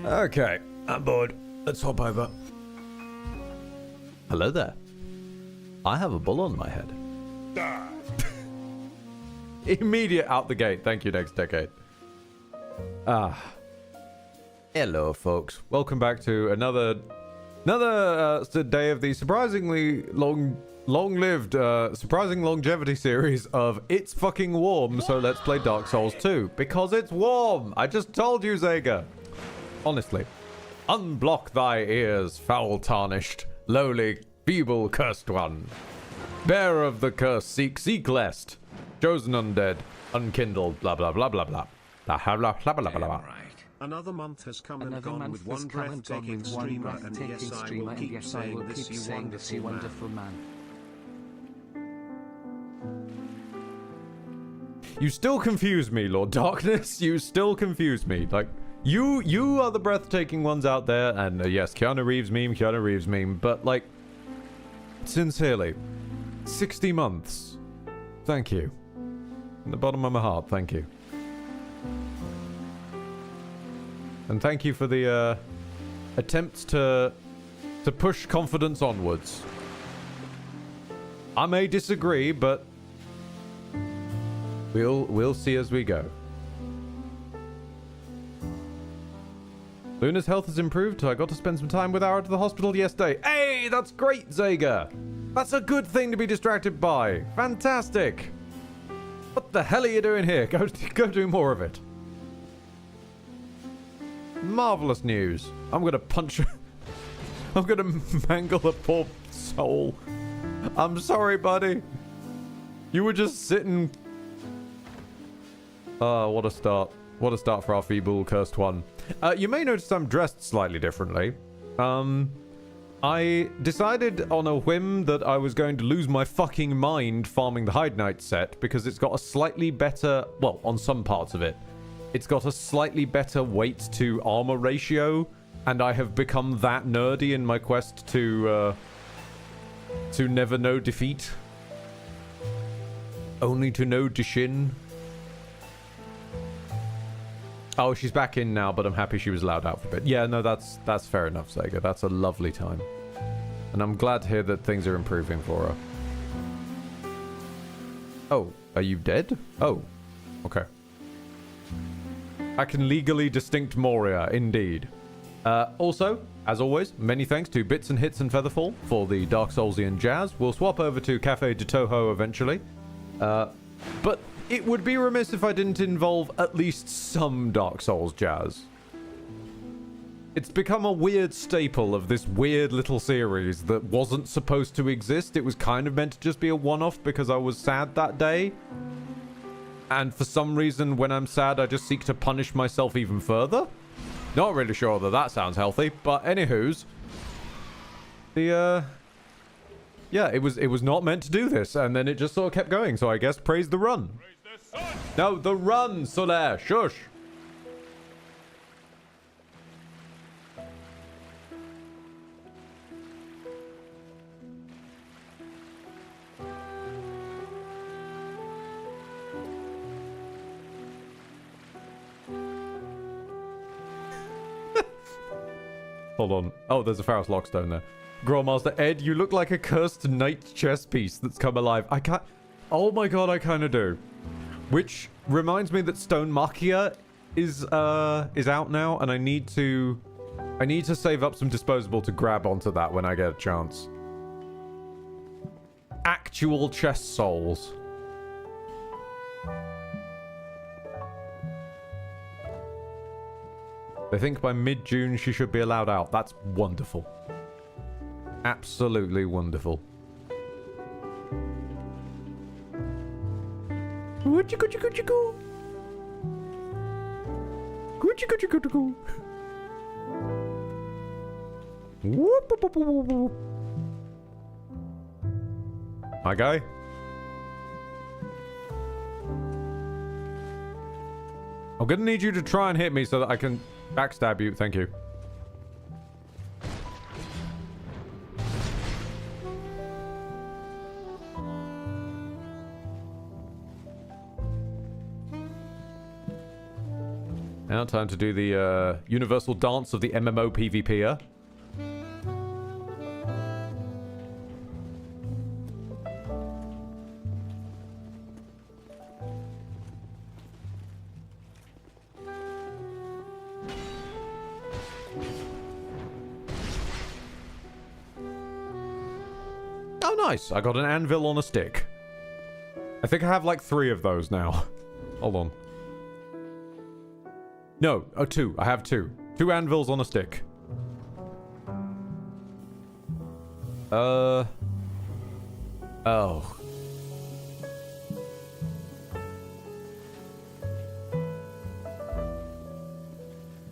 Okay, I'm bored. Let's hop over. Hello there. I have a bull on my head. Immediate out the gate. Thank you, next decade. Hello, folks. Welcome back to another day of the surprisingly long-lived, surprising longevity series of It's Fucking Warm, so let's play Dark Souls 2. Because it's warm! I just told you, Zega. Honestly. Unblock thy ears, foul tarnished, lowly, feeble, cursed one. Bearer of the curse, seek lest. Chosen undead, unkindled, blah blah blah blah blah. Blah blah blah blah blah blah. Another month has come and gone with one breathtaking streamer, and yes, I will keep saying this, you wonderful man. You still confuse me, Lord Darkness. You still confuse me. Like, you are the breathtaking ones out there, and yes, Keanu Reeves meme, but like, sincerely, 60 months. Thank you. From the bottom of my heart, thank you. And thank you for the attempts to push confidence onwards. I may disagree, but we'll see as we go. Luna's health has improved. I got to spend some time with her at the hospital yesterday. Hey, that's great, Zega. That's a good thing to be distracted by. Fantastic. What the hell are you doing here? Go do more of it. Marvelous news. I'm gonna punch. I'm gonna mangle a poor soul. I'm sorry, buddy. You were just sitting. What a start. What a start for our feeble, cursed one. You may notice I'm dressed slightly differently. I decided on a whim that I was going to lose my fucking mind farming the Hide Knight set because it's got a slightly better, well, on some parts of it, it's got a slightly better weight to armor ratio, and I have become that nerdy in my quest to never know defeat. Only to know Dishin. Oh, she's back in now, but I'm happy she was allowed out for a bit. Yeah, no, that's fair enough, Sega. That's a lovely time. And I'm glad to hear that things are improving for her. Oh, are you dead? Oh, okay. I can legally distinct Moria, indeed. Also, as always, many thanks to Bits and Hits and Featherfall for the Dark Soulsian jazz. We'll swap over to Cafe de Toho eventually. But it would be remiss if I didn't involve at least some Dark Souls jazz. It's become a weird staple of this weird little series that wasn't supposed to exist. It was kind of meant to just be a one-off because I was sad that day. And for some reason, when I'm sad, I just seek to punish myself even further. Not really sure that sounds healthy, but anywho's. Yeah, it was not meant to do this, and then it just sort of kept going, so I guess praise the run. No, the run, Solaire, shush. Hold on. Oh, there's a Pharos Lockstone there. Growmaster Ed, you look like a cursed knight chess piece that's come alive. I can't... Oh my god, I kind of do. Which reminds me that Stone Machia is out now, and I need to save up some disposable to grab onto that when I get a chance. Actual chess souls. They think by mid-June she should be allowed out. That's wonderful. Absolutely wonderful. Gucci-gucci-gucci-goo. Gucci-gucci-gucci-goo. Whoop-a-boop-a-boop-a-boop. My guy. I'm gonna need you to try and hit me so that I can backstab you. Thank you. Now time to do the universal dance of the MMO PvPer. Oh, nice. I got an anvil on a stick. I think I have like 3 of those now. Hold on. No, 2. I have 2. 2 anvils on a stick. Oh.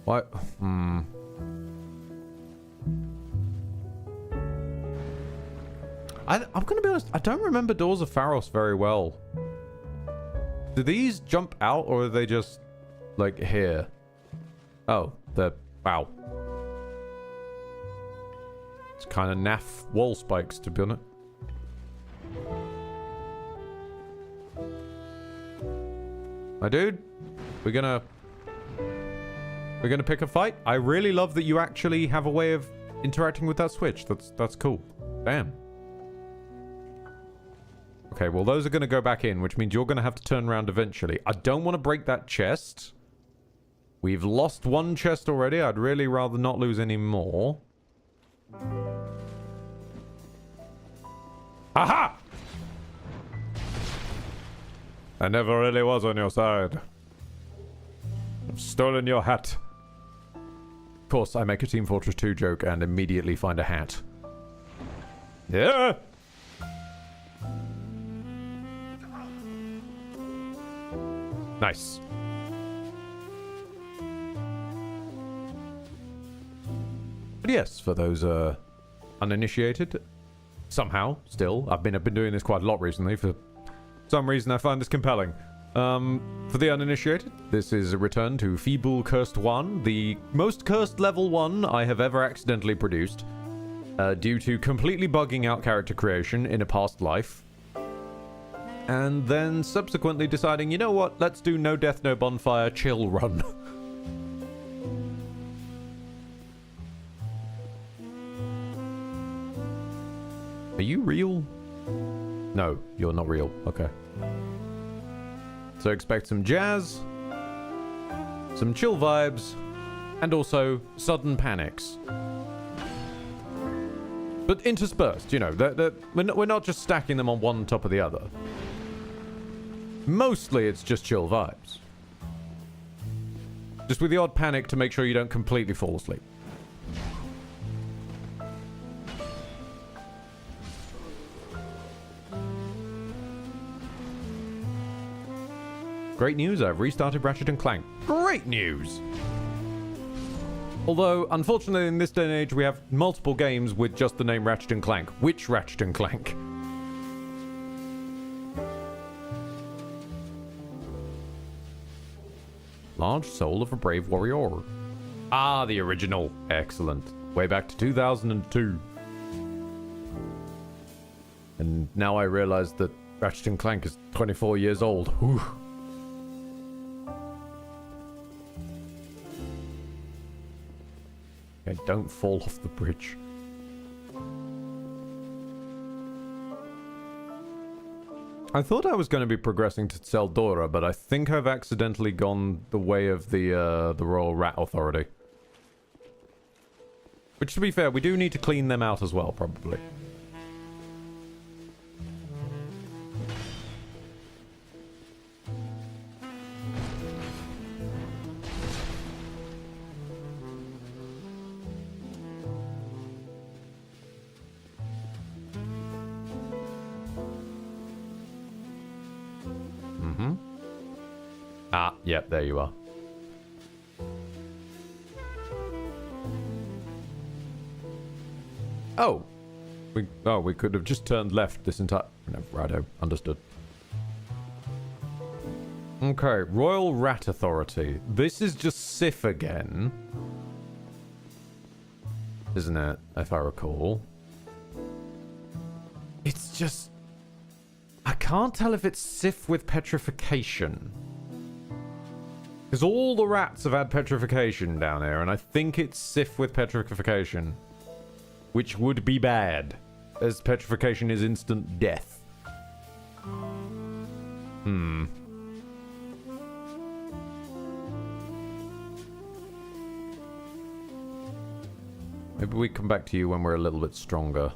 What? I'm gonna be honest, I don't remember Doors of Pharos very well. Do these jump out, or are they just, like, here? Oh, they're... wow. It's kind of naff wall spikes, to be honest. My dude, we're gonna pick a fight? I really love that you actually have a way of interacting with that switch. That's cool. Damn. Okay, well, those are going to go back in, which means you're going to have to turn around eventually. I don't want to break that chest. We've lost 1 chest already. I'd really rather not lose any more. Aha! I never really was on your side. I've stolen your hat. Of course, I make a Team Fortress 2 joke and immediately find a hat. Yeah! Nice. But yes, for those uninitiated, somehow, still, I've been doing this quite a lot recently. For some reason, I find this compelling. For the uninitiated, this is a return to Feeble Cursed 1, the most cursed level 1 I have ever accidentally produced, due to completely bugging out character creation in a past life. And then subsequently deciding, you know what, let's do no death, no bonfire, chill run. Are you real? No, you're not real. Okay. So expect some jazz, some chill vibes, and also sudden panics. But interspersed, you know, we're not just stacking them on one top of the other. Mostly it's just chill vibes. Just with the odd panic to make sure you don't completely fall asleep. Great news, I've restarted Ratchet & Clank. Great news! Although, unfortunately, in this day and age, we have multiple games with just the name Ratchet & Clank. Which Ratchet & Clank? Large Soul of a Brave Warrior. Ah, the original. Excellent. Way back to 2002. And now I realize that Ratchet & Clank is 24 years old. Whew. Okay, don't fall off the bridge. I thought I was going to be progressing to Seldora, but I think I've accidentally gone the way of the Royal Rat Authority. Which, to be fair, we do need to clean them out as well, probably. Ah, yep, there you are. Oh! We could have just turned left this entire... No, righto. Understood. Okay, Royal Rat Authority. This is just Sif again. Isn't it, if I recall? It's just... I can't tell if it's Sif with petrification. Because all the rats have had petrification down here, and I think it's Sif with petrification. Which would be bad, as petrification is instant death. Maybe we come back to you when we're a little bit stronger.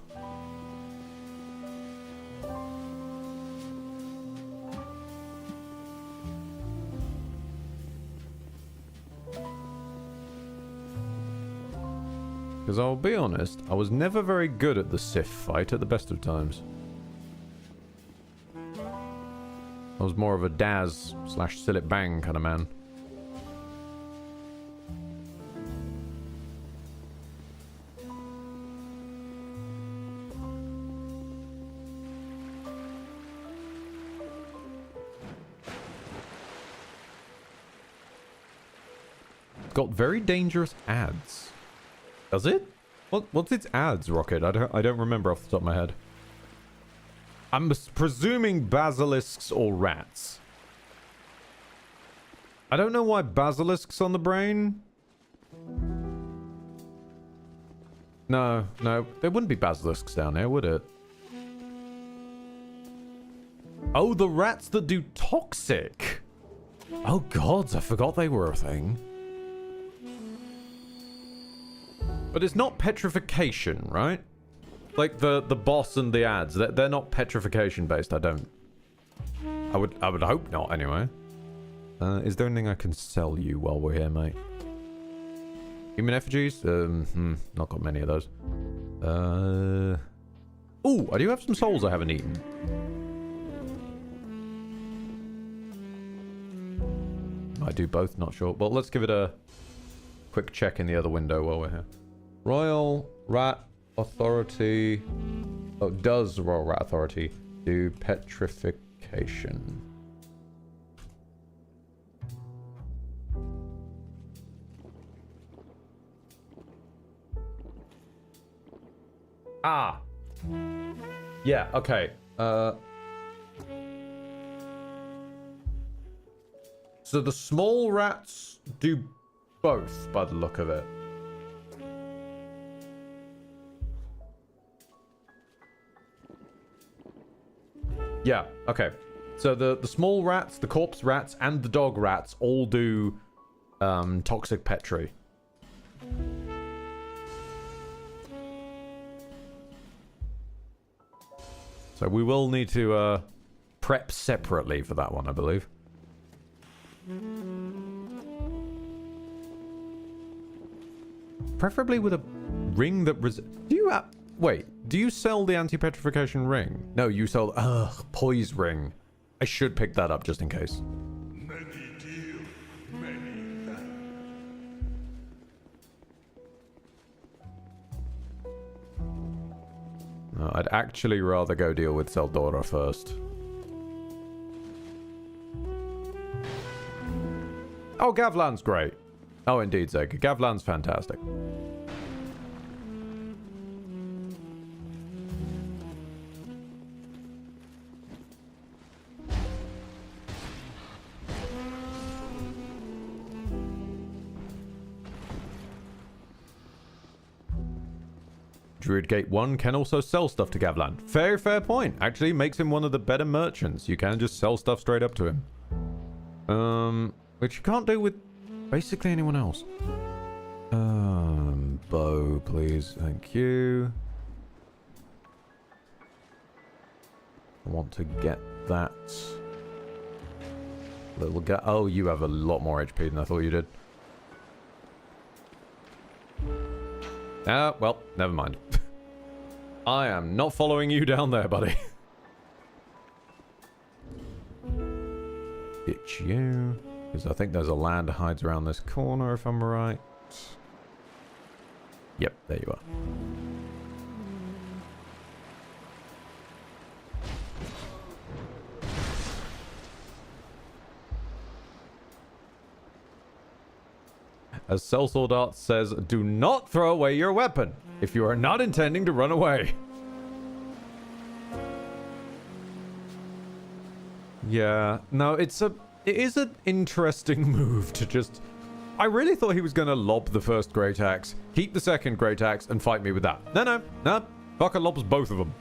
Because I'll be honest, I was never very good at the Sif fight at the best of times. I was more of a Daz / Sillet Bang kind of man. Got very dangerous ads. Does it? What's its ads, Rocket? I don't remember off the top of my head. I'm presuming basilisks or rats. I don't know why basilisks on the brain. No, there wouldn't be basilisks down there, would it? Oh, the rats that do toxic. Oh gods, I forgot they were a thing. But it's not petrification, right? Like the boss and the ads, they're not petrification based. I would hope not anyway. Is there anything I can sell you while we're here, mate? Human effigies? Not got many of those. Ooh, I do have some souls I haven't eaten. I do both, not sure. Well, let's give it a quick check in the other window while we're here. Royal Rat Authority. Oh, does Royal Rat Authority do petrification? Ah. Yeah, okay. So the small rats do both by the look of it. Yeah, okay. So the small rats, the corpse rats, and the dog rats all do toxic petri. So we will need to prep separately for that one, I believe. Preferably with a ring that do you have... Wait, do you sell the anti-petrification ring? No, you sell... poise ring. I should pick that up just in case. Many deal, many laugh. No, I'd actually rather go deal with Seldora first. Oh, Gavlan's great. Oh, indeed, Zeg. Gavlan's fantastic. Druid Gate 1 can also sell stuff to Gavlan. Fair point. Actually makes him one of the better merchants. You can just sell stuff straight up to him. Which you can't do with basically anyone else. Bow, please. Thank you. I want to get that. Little guy. Oh, you have a lot more HP than I thought you did. Well, never mind. I am not following you down there, buddy. It's you. Because I think there's a land that hides around this corner, if I'm right. Yep, there you are. As Sellsword Art says, do not throw away your weapon if you are not intending to run away. Yeah, no, it's a... It is an interesting move to just... I really thought he was going to lob the first Great Axe, keep the second Great Axe, and fight me with that. No. Fucker lobs both of them.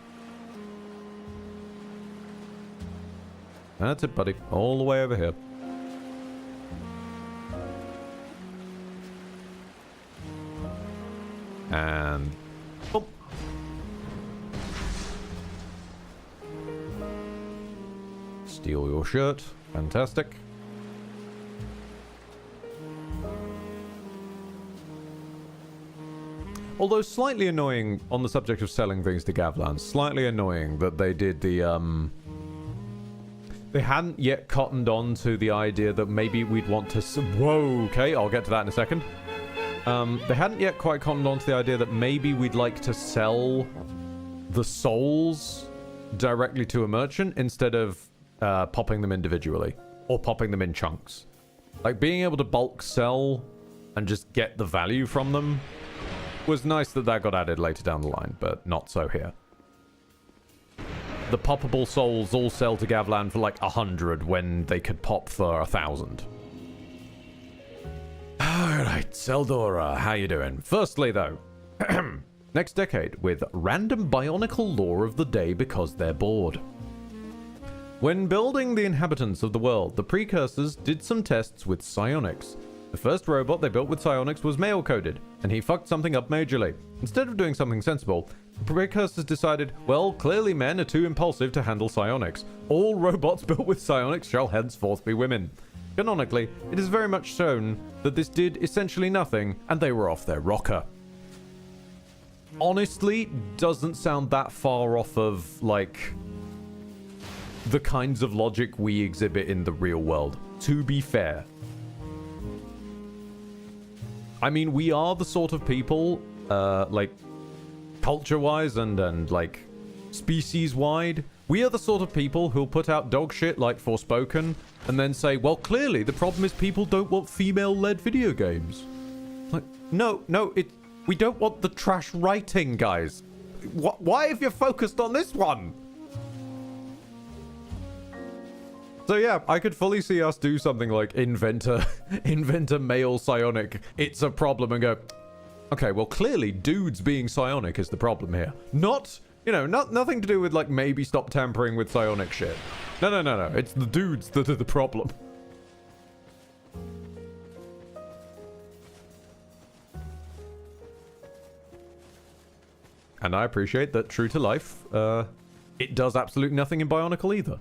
That's it, buddy. All the way over here. And... Oh. Steal your shirt. Fantastic. Although slightly annoying on the subject of selling things to Gavlan, slightly annoying that they did the, they hadn't yet cottoned on to the idea that maybe we'd want to... Whoa, okay, I'll get to that in a second. They hadn't yet quite cottoned on to the idea that maybe we'd like to sell the souls directly to a merchant instead of popping them individually. Or popping them in chunks. Like, being able to bulk sell and just get the value from them was nice that got added later down the line, but not so here. The poppable souls all sell to Gavlan for like 100 when they could pop for 1,000. Alright, Seldora, how you doing? Firstly, though, next decade with random bionicle lore of the day because they're bored. When building the inhabitants of the world, the precursors did some tests with psionics. The first robot they built with psionics was male-coded, and he fucked something up majorly. Instead of doing something sensible, the precursors decided, well, clearly men are too impulsive to handle psionics. All robots built with psionics shall henceforth be women. Canonically, it is very much shown that this did essentially nothing, and they were off their rocker. Honestly, doesn't sound that far off of, like, the kinds of logic we exhibit in the real world, to be fair. I mean, we are the sort of people, like, culture-wise and like, species-wide, we are the sort of people who'll put out dog shit like Forspoken, and then say, well, clearly the problem is people don't want female-led video games. Like, no, we don't want the trash writing, guys. Why have you focused on this one? So yeah, I could fully see us do something like invent a male psionic, it's a problem, and go, okay, well, clearly dudes being psionic is the problem here. Not, you know, nothing to do with, like, maybe stop tampering with psionic shit. No. It's the dudes that are the problem. And I appreciate that, true to life, it does absolutely nothing in Bionicle either.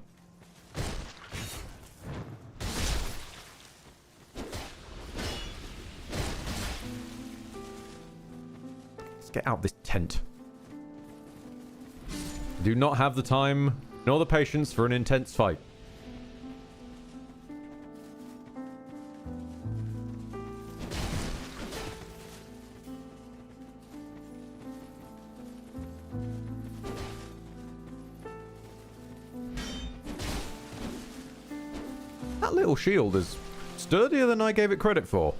Get out this tent. Do not have the time nor the patience for an intense fight. That little shield is sturdier than I gave it credit for.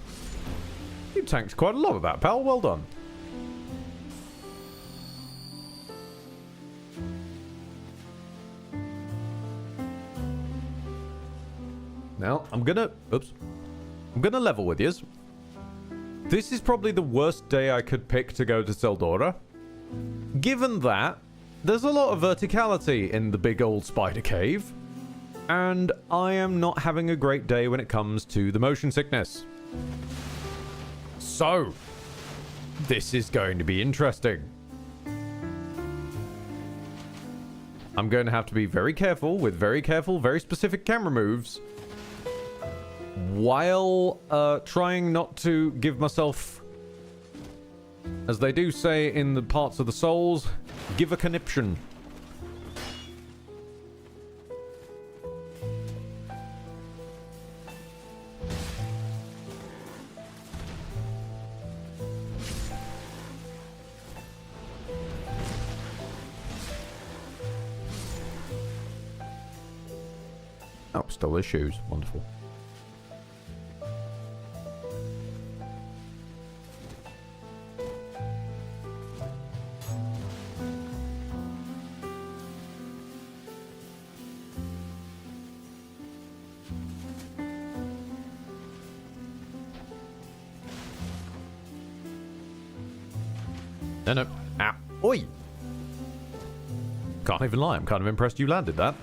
You tanked quite a lot of that, pal. Well done. Now, I'm gonna level with yous. This is probably the worst day I could pick to go to Seldora. Given that, there's a lot of verticality in the big old spider cave, and I am not having a great day when it comes to the motion sickness. So, this is going to be interesting. I'm going to have to be very careful with very specific camera moves, while trying not to give myself, as they do say in the parts of the souls, give a conniption. Oh, stole his shoes. Wonderful. No, no. Ow. Oi! Can't even lie. I'm kind of impressed you landed that.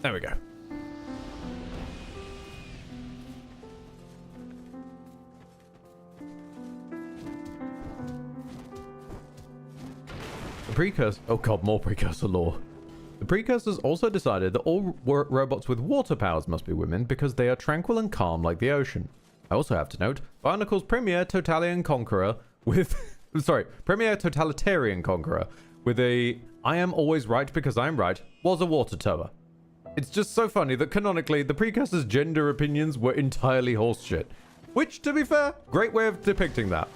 There we go. The precursor... Oh god, more precursor lore. The precursors also decided that all robots with water powers must be women because they are tranquil and calm like the ocean. I also have to note, Barnacle's premier totalitarian conqueror with... sorry, premier totalitarian conqueror with a I am always right because I'm right was a water tower. It's just so funny that canonically the precursors' gender opinions were entirely horseshit. Which, to be fair, great way of depicting that.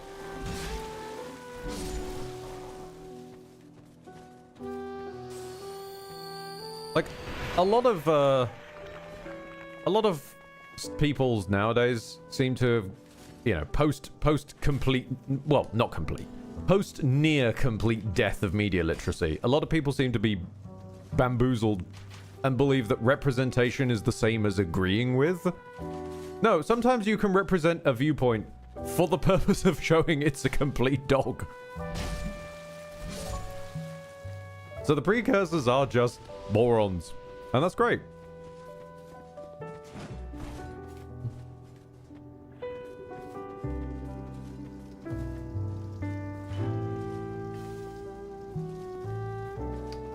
Like, a lot of peoples nowadays seem to have, you know, post complete, well, not complete, post near complete death of media literacy. A lot of people seem to be bamboozled and believe that representation is the same as agreeing with. No, sometimes you can represent a viewpoint for the purpose of showing it's a complete dog. So the precursors are just morons. And that's great.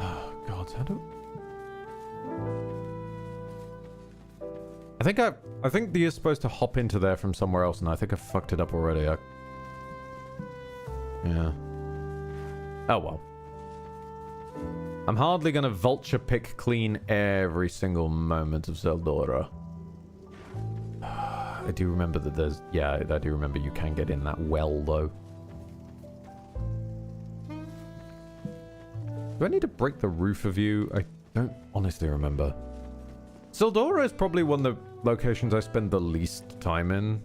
Oh, God, how do... I think you're supposed to hop into there from somewhere else, and I think I fucked it up already. Yeah. Oh, well. I'm hardly gonna vulture pick clean every single moment of Zeldora. I do remember that there's... Yeah, I do remember you can get in that well, though. Do I need to break the roof of you? I don't honestly remember. Zeldora is probably one of the locations I spend the least time in.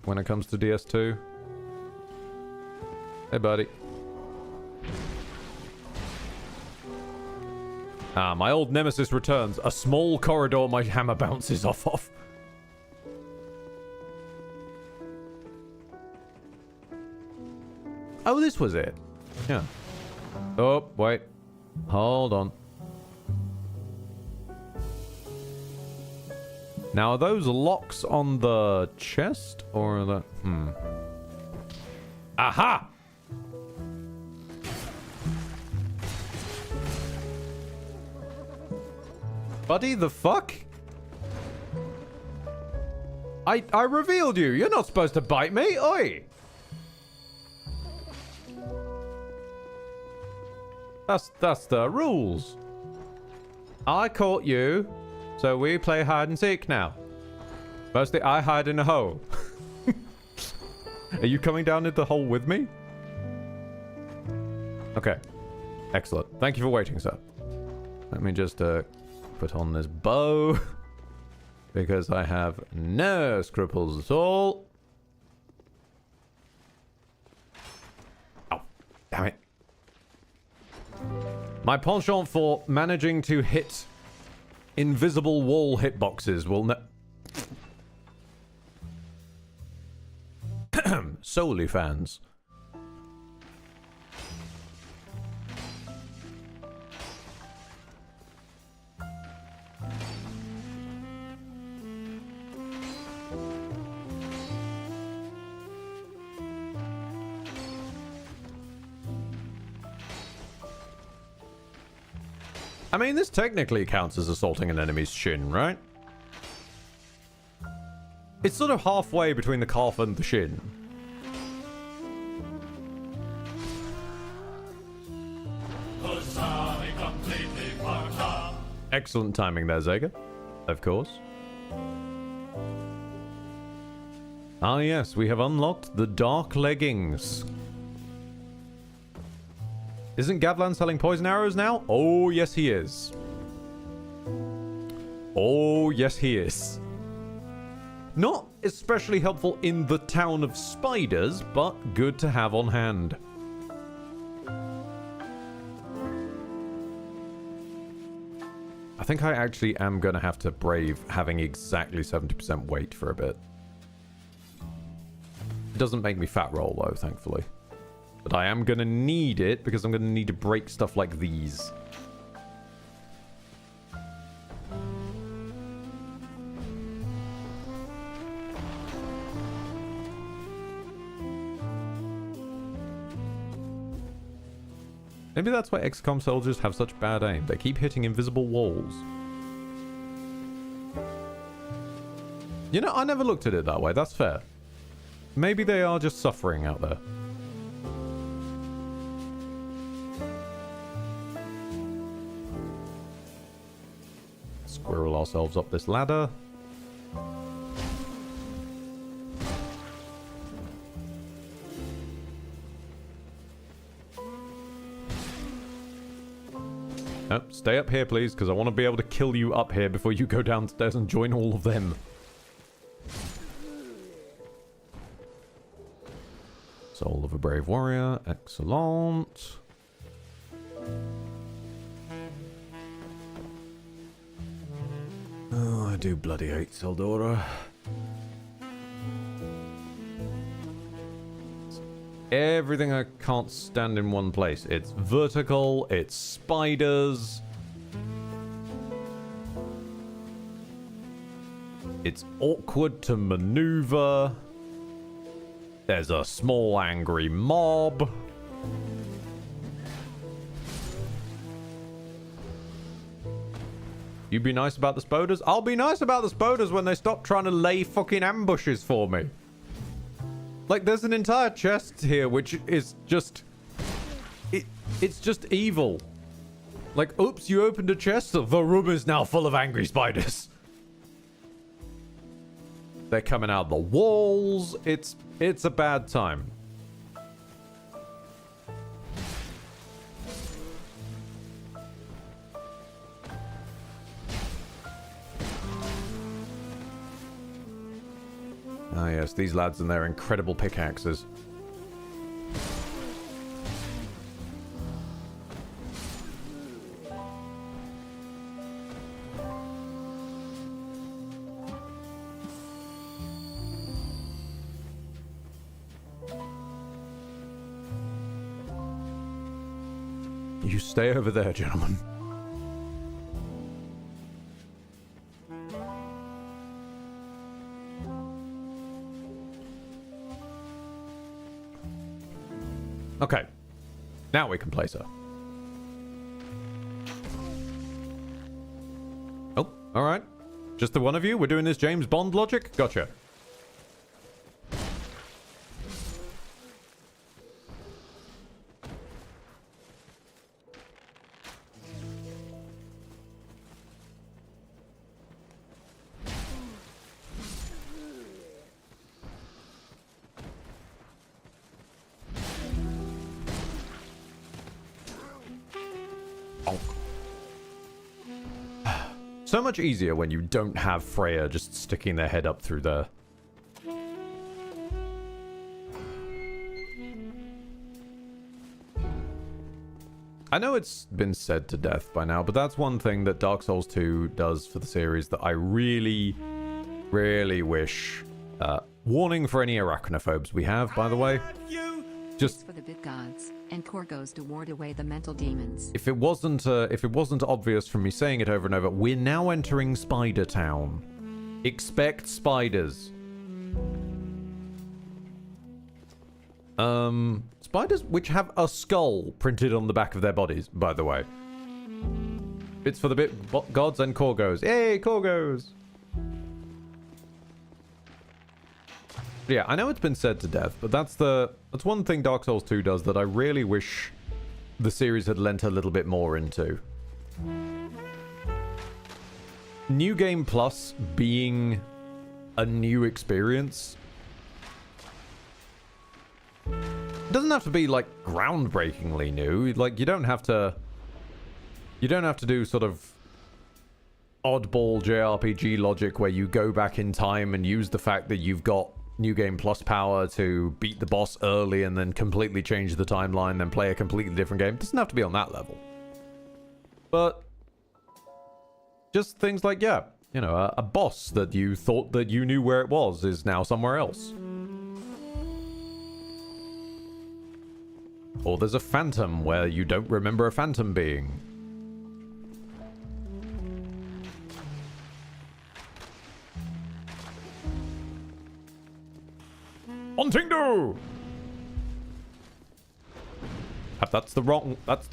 When it comes to DS2. Hey, buddy. Ah, my old nemesis returns. A small corridor my hammer bounces off of. Oh, this was it. Yeah. Oh, wait. Hold on. Now, are those locks on the chest? Or are the... Aha! Buddy, the fuck? I revealed you. You're not supposed to bite me. Oi! That's the rules. I caught you, so we play hide and seek now. Mostly I hide in a hole. Are you coming down into the hole with me? Okay. Excellent. Thank you for waiting, sir. Let me just put on this bow. Because I have no scruples at all. Oh, damn it. My penchant for managing to hit invisible wall hitboxes will solely fans. I mean, this technically counts as assaulting an enemy's shin, right? It's sort of halfway between the calf and the shin. Excellent timing there, Zega. Of course. Ah yes, we have unlocked the Dark Leggings. Isn't Gavlan selling poison arrows now? Oh, yes he is. Oh, yes he is. Not especially helpful in the town of spiders, but good to have on hand. I think I actually am going to have to brave having exactly 70% weight for a bit. It doesn't make me fat roll, though, thankfully. But I am going to need it because I'm going to need to break stuff like these. Maybe that's why XCOM soldiers have such bad aim. They keep hitting invisible walls. You know, I never looked at it that way. That's fair. Maybe they are just suffering out there. Squirrel ourselves up this ladder. No, stay up here, please, because I want to be able to kill you up here before you go downstairs and join all of them. Soul of a brave warrior. Excellent. Oh, I do bloody hate Seldora. Everything I can't stand in one place. It's vertical, it's spiders. It's awkward to maneuver. There's a small angry mob. You be nice about the spoders? I'll be nice about the spoders when they stop trying to lay fucking ambushes for me. Like, there's an entire chest here which is just... It's just evil. Like, oops, you opened a chest. The room is now full of angry spiders. They're coming out the walls. It's a bad time. Ah, yes, these lads and their incredible pickaxes. You stay over there, gentlemen. Okay. Now we can place her. Oh, alright. Just the one of you? We're doing this James Bond logic? Gotcha. So much easier when you don't have Freya just sticking their head up through there. I know it's been said to death by now, but that's one thing that Dark Souls 2 does for the series that I really, really wish... warning for any arachnophobes we have, by the way. Just for the bit gods, and core goes to ward away the mental demons. If it wasn't obvious from me saying it over and over, we're now entering Spider Town. Expect spiders. Spiders which have a skull printed on the back of their bodies, by the way. Bits for the bit gods and core goes. Yay, core goes. Yeah, I know it's been said to death, but that's one thing Dark Souls 2 does that I really wish the series had lent a little bit more into. New Game Plus being a new experience. It doesn't have to be like groundbreakingly new. Like you don't have to do sort of oddball JRPG logic where you go back in time and use the fact that you've got New Game Plus power to beat the boss early and then completely change the timeline, then play a completely different game. It doesn't have to be on that level. But Just things like, yeah, you know, a boss that you thought that you knew where it was is now somewhere else. Or there's a phantom where you don't remember a phantom being. Montingdo! That's the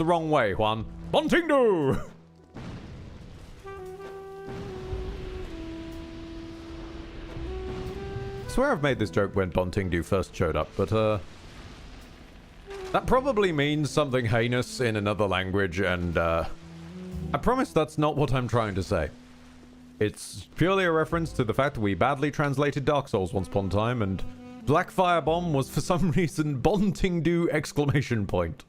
wrong way, Juan. Montingdo! I swear I've made this joke when Bontingdu first showed up, but that probably means something heinous in another language, and I promise that's not what I'm trying to say. It's purely a reference to the fact that we badly translated Dark Souls once upon a time, and Black Firebomb was for some reason Bontingdu exclamation point.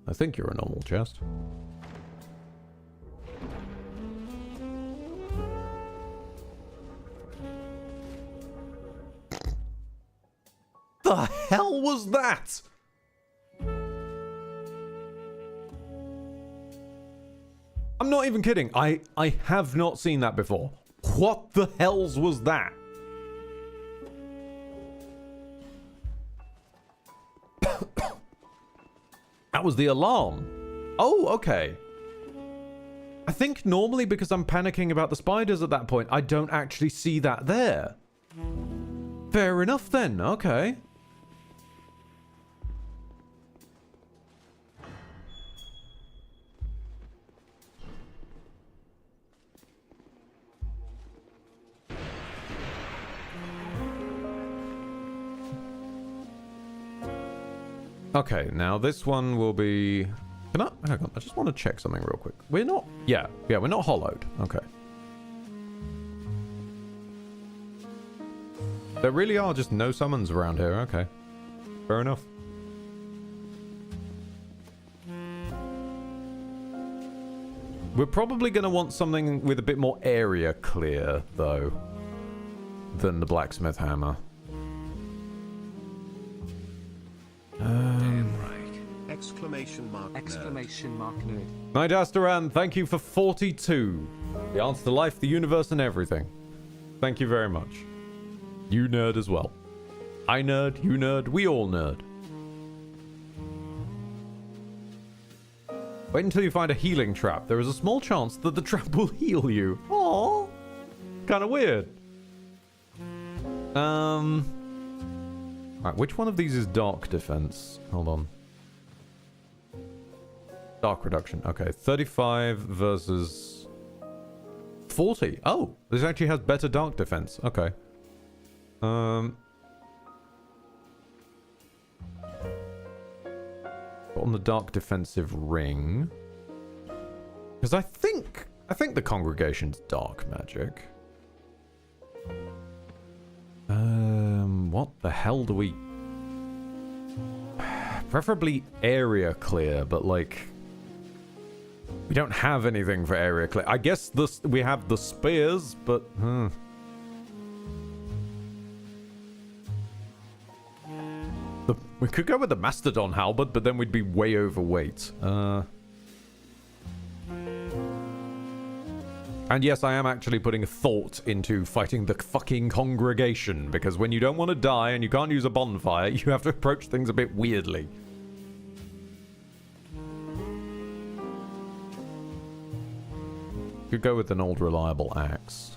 I think you're a normal chest. The hell was that? I'm not even kidding. I have not seen that before. What the hells was that? That was the alarm. Oh, okay. I think normally because I'm panicking about the spiders at that point, I don't actually see that there. Fair enough then. Okay. Okay, now this one will be... Hang on, I just want to check something real quick. We're not... Yeah, we're not hollowed. Okay. There really are just no summons around here. Okay. Fair enough. We're probably going to want something with a bit more area clear, though, than the blacksmith hammer. Exclamation mark nerd. Night Astaran, thank you for 42. The answer to life, the universe, and everything. Thank you very much. You nerd as well. I nerd, you nerd, we all nerd. Wait until you find a healing trap. There is a small chance that the trap will heal you. Aww. Kind of weird. Right, which one of these is dark defense? Hold on. Dark reduction. Okay, 35 versus 40. Oh, this actually has better dark defense. Okay. On the dark defensive ring. Because I think the congregation's dark magic. What the hell do we... Preferably area clear, but like... We don't have anything for area clear. I guess we have the spears, but... We could go with the Mastodon Halberd, but then we'd be way overweight. And yes, I am actually putting thought into fighting the fucking congregation, because when you don't want to die and you can't use a bonfire, you have to approach things a bit weirdly. Could go with an old reliable axe.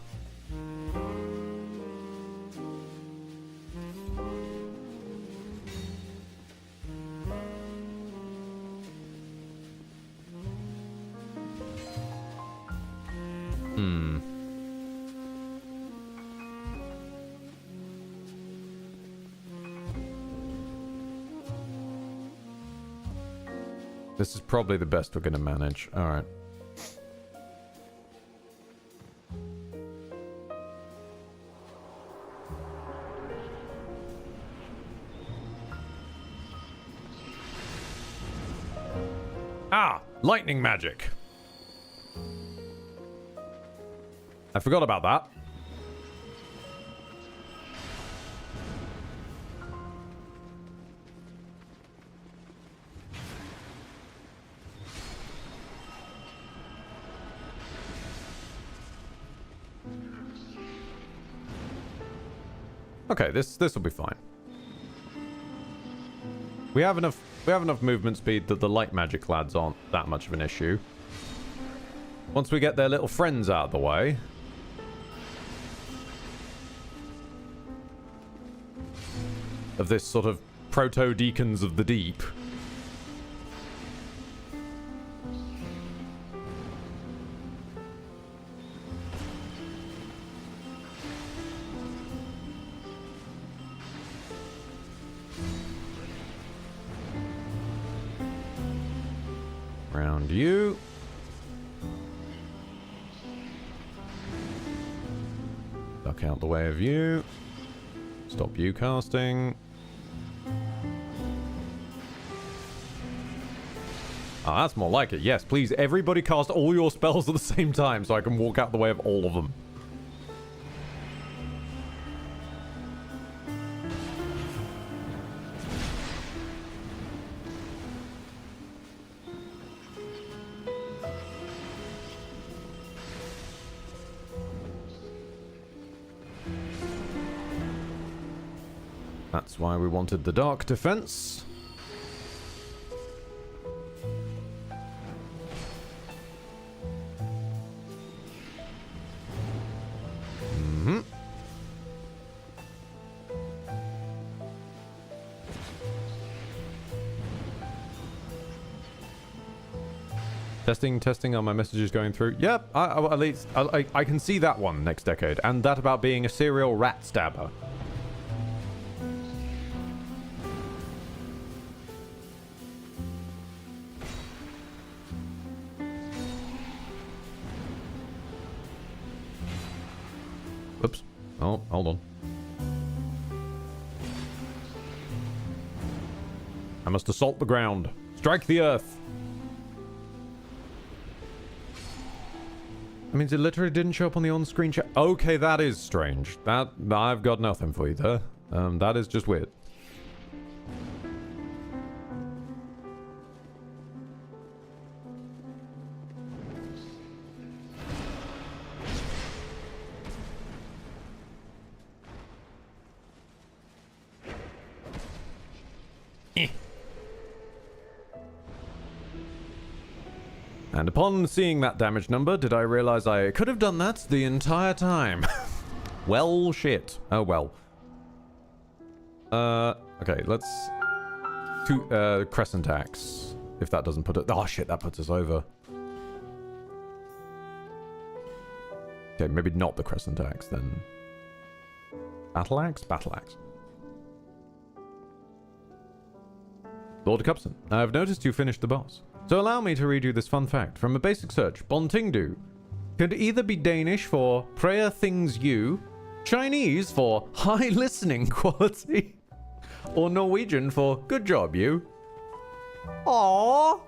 This is probably the best we're going to manage. All right. Ah, lightning magic. I forgot about that. Okay, this will be fine. We have enough movement speed that the light magic lads aren't that much of an issue. Once we get their little friends out of the way. Of this sort of proto-deacons of the deep. Around you. Duck out the way of you. Stop you casting. Ah, that's more like it. Yes, please, everybody cast all your spells at the same time so I can walk out the way of all of them. That's why we wanted the dark defense. Testing, are my messages going through? Yep, at least I can see that one next decade, and that about being a serial rat stabber. Oops. Oh, hold on. I must assault the ground. Strike the earth. That means it literally didn't show up on the on-screen chat. Okay, that is strange. That I've got nothing for you there. That is just weird. And upon seeing that damage number, did I realize I could have done that the entire time? Well, shit. Oh, well. Okay, let's... Crescent Axe. If that doesn't put it... Oh, shit, that puts us over. Okay, maybe not the Crescent Axe, then. Battle Axe? Battle Axe. Lord Cupson, I've noticed you finished the boss. So allow me to read you this fun fact. From a basic search, Bontingdu could either be Danish for prayer things you, Chinese for high listening quality, or Norwegian for good job you. Aww.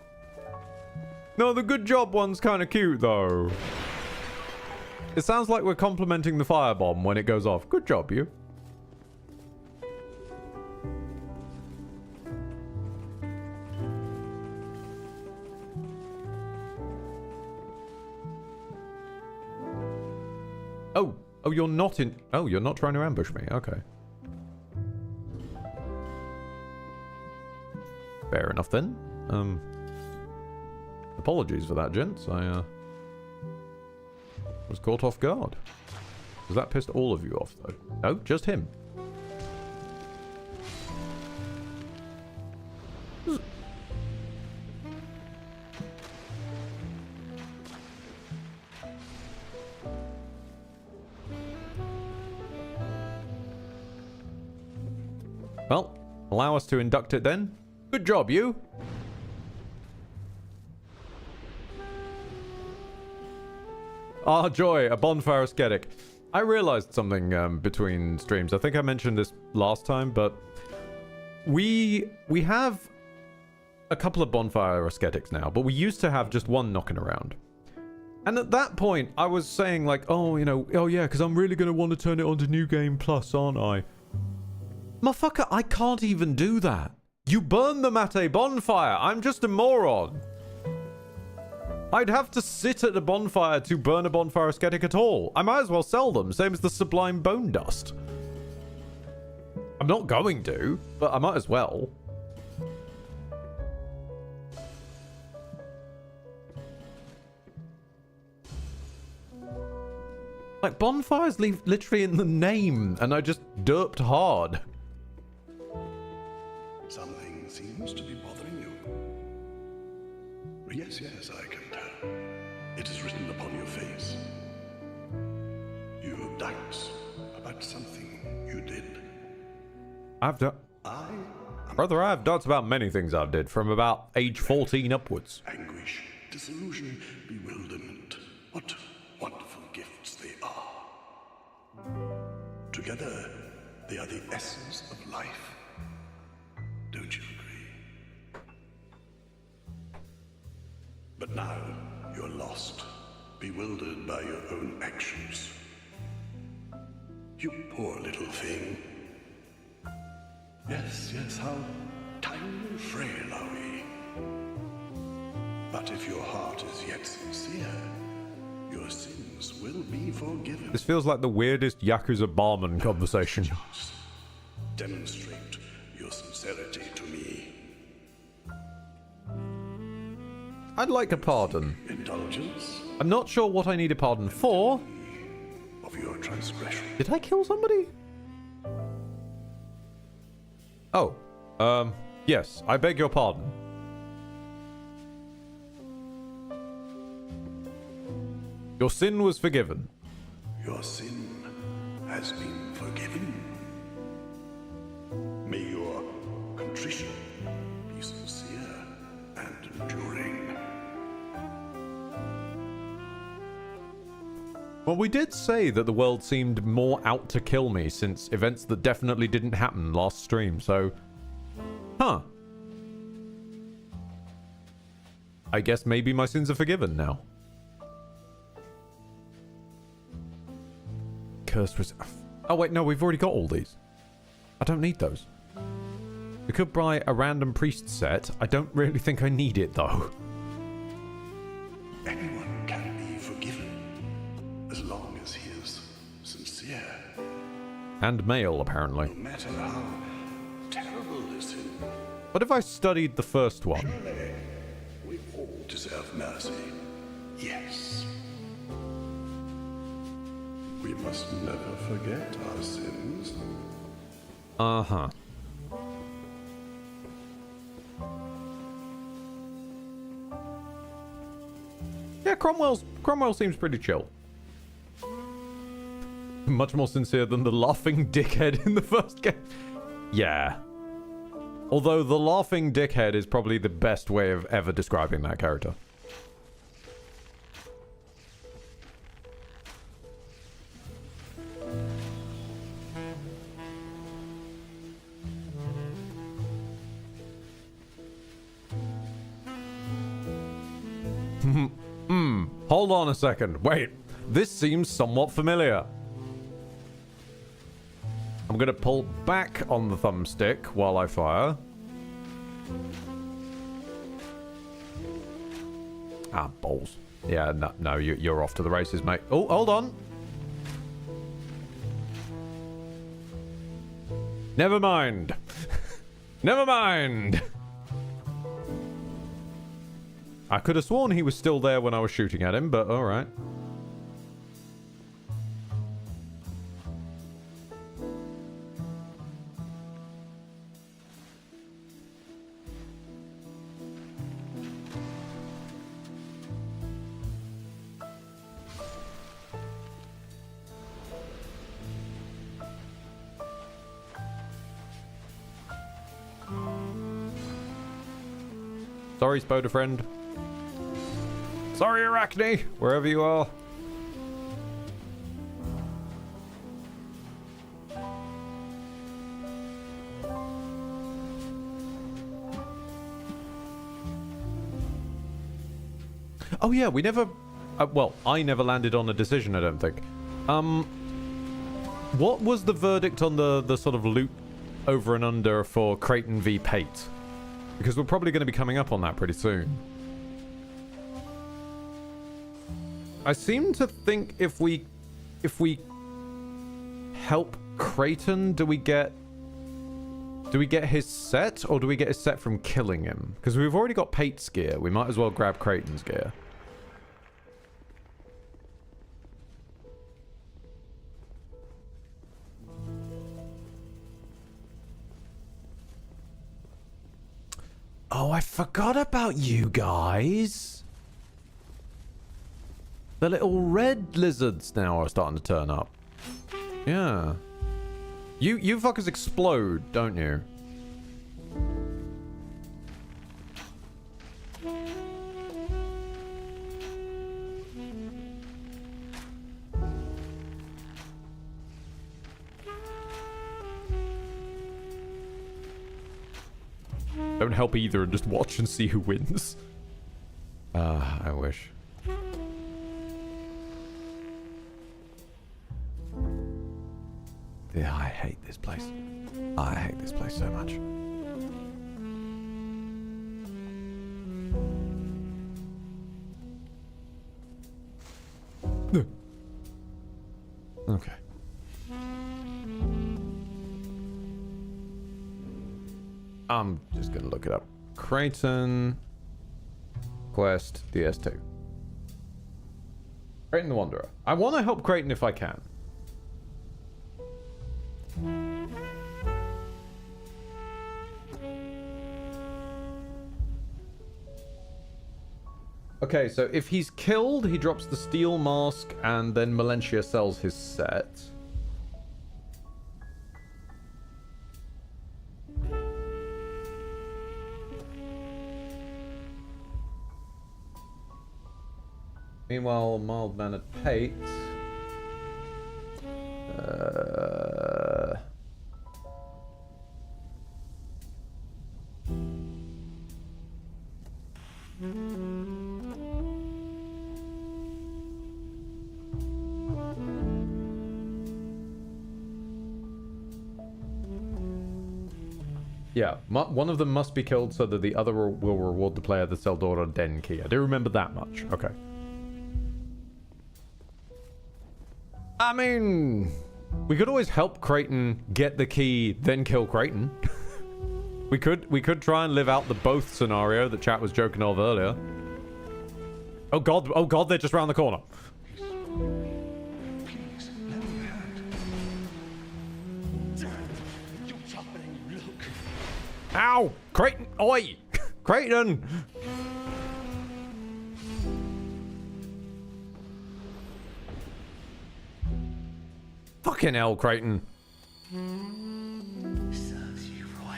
No, the good job one's kind of cute though. It sounds like we're complimenting the firebomb when it goes off. Good job you. Oh, you're not in... Oh, you're not trying to ambush me. Okay. Fair enough then. Apologies for that, gents. I, was caught off guard. Because that pissed all of you off, though. No, just him. Well, allow us to induct it then. Good job, you. Ah, joy, a bonfire ascetic. I realized something between streams. I think I mentioned this last time, but we have a couple of bonfire ascetics now, but we used to have just one knocking around. And at that point, I was saying like, oh, you know, oh yeah, because I'm really going to want to turn it on to New Game Plus, aren't I? Motherfucker, I can't even do that. You burn them at a bonfire. I'm just a moron. I'd have to sit at a bonfire to burn a bonfire ascetic at all. I might as well sell them, same as the sublime bone dust. I'm not going to, but I might as well. Like, bonfires leave literally in the name, and I just derped hard. Something seems to be bothering you. Yes, yes, I can tell. It is written upon your face. You have doubts about something you did. Brother, I have doubts about many things I've did, from about age 14 upwards. Anguish, disillusion, bewilderment. What wonderful gifts they are. Together, they are the essence of life. Don't you agree? But now, you're lost, bewildered by your own actions. You poor little thing. Yes, yes, how tiny and frail are we? But if your heart is yet sincere, your sins will be forgiven. This feels like the weirdest Yakuza barman conversation. Just demonstrate your sincerity to me. I'd like a pardon. Indulgence I'm not sure what I need a pardon for. of your transgression. Did I kill somebody? Oh, yes, I beg your pardon. Your sin was forgiven. Your sin has been forgiven. May your contrition be sincere and enduring. Well, we did say that the world seemed more out to kill me since events that definitely didn't happen last stream, so... Huh. I guess maybe my sins are forgiven now. Cursed was... Oh wait, no, we've already got all these. I don't need those. We could buy a random priest set. I don't really think I need it, though. Anyone can be forgiven as long as he is sincere. And male, apparently. No matter how terrible the sin, What if I studied the first one? surely we all deserve mercy. Yes. We must never forget our sins. Uh-huh. Yeah, Cromwell seems pretty chill. Much more sincere than the laughing dickhead in the first game. Yeah. Although the laughing dickhead is probably the best way of ever describing that character. Hold on a second. Wait. This seems somewhat familiar. I'm going to pull back on the thumbstick while I fire. Ah, balls. Yeah, no, you're off to the races, mate. Oh, hold on. Never mind. Never mind. I could have sworn he was still there when I was shooting at him, but alright. Sorry, Spoda friend. Sorry, Arachne, wherever you are. Oh yeah, we never... well, I never landed on a decision, I don't think. What was the verdict on the sort of loot over and under for Creighton v. Pate? Because we're probably going to be coming up on that pretty soon. I seem to think if we help Creighton, do we get Do we get his set, or do we get his set from killing him? Because we've already got Pate's gear. We might as well grab Creighton's gear. Oh, I forgot about you guys. The little red lizards now are starting to turn up. Yeah. You fuckers explode, don't you? Don't help either and just watch and see who wins. I wish. Yeah, I hate this place. I hate this place so much. Okay. I'm just gonna look it up. Creighton Quest DS2. Creighton the Wanderer. I want to help Creighton if I can. Okay, so if he's killed, he drops the steel mask, and then Melentia sells his set. Meanwhile, mild-mannered Pate. Yeah, one of them must be killed so that the other will reward the player the Seldora Den key. I do remember that much. Okay. I mean, we could always help Creighton get the key, then kill Creighton. we could try and live out the both scenario that chat was joking of earlier. Oh god, they're just around the corner. Please, let me hand. Damn, you're tougher than you look. Ow! Creighton! Oi! Creighton! Fucking hell, Creighton. Serves you right.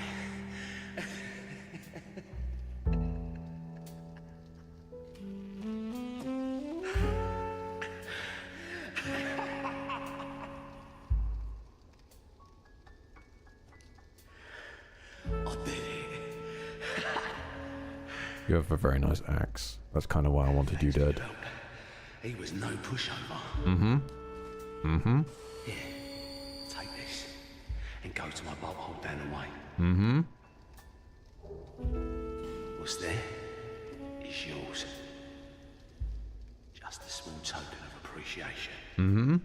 I did it. You have a very nice axe. That's kind of why I wanted you dead. He was no pushover. Mm-hmm. Mm-hmm. Here, take this and go to my butthole down the way. Mm-hmm. What's there is yours. Just a small token of appreciation. Mm-hmm.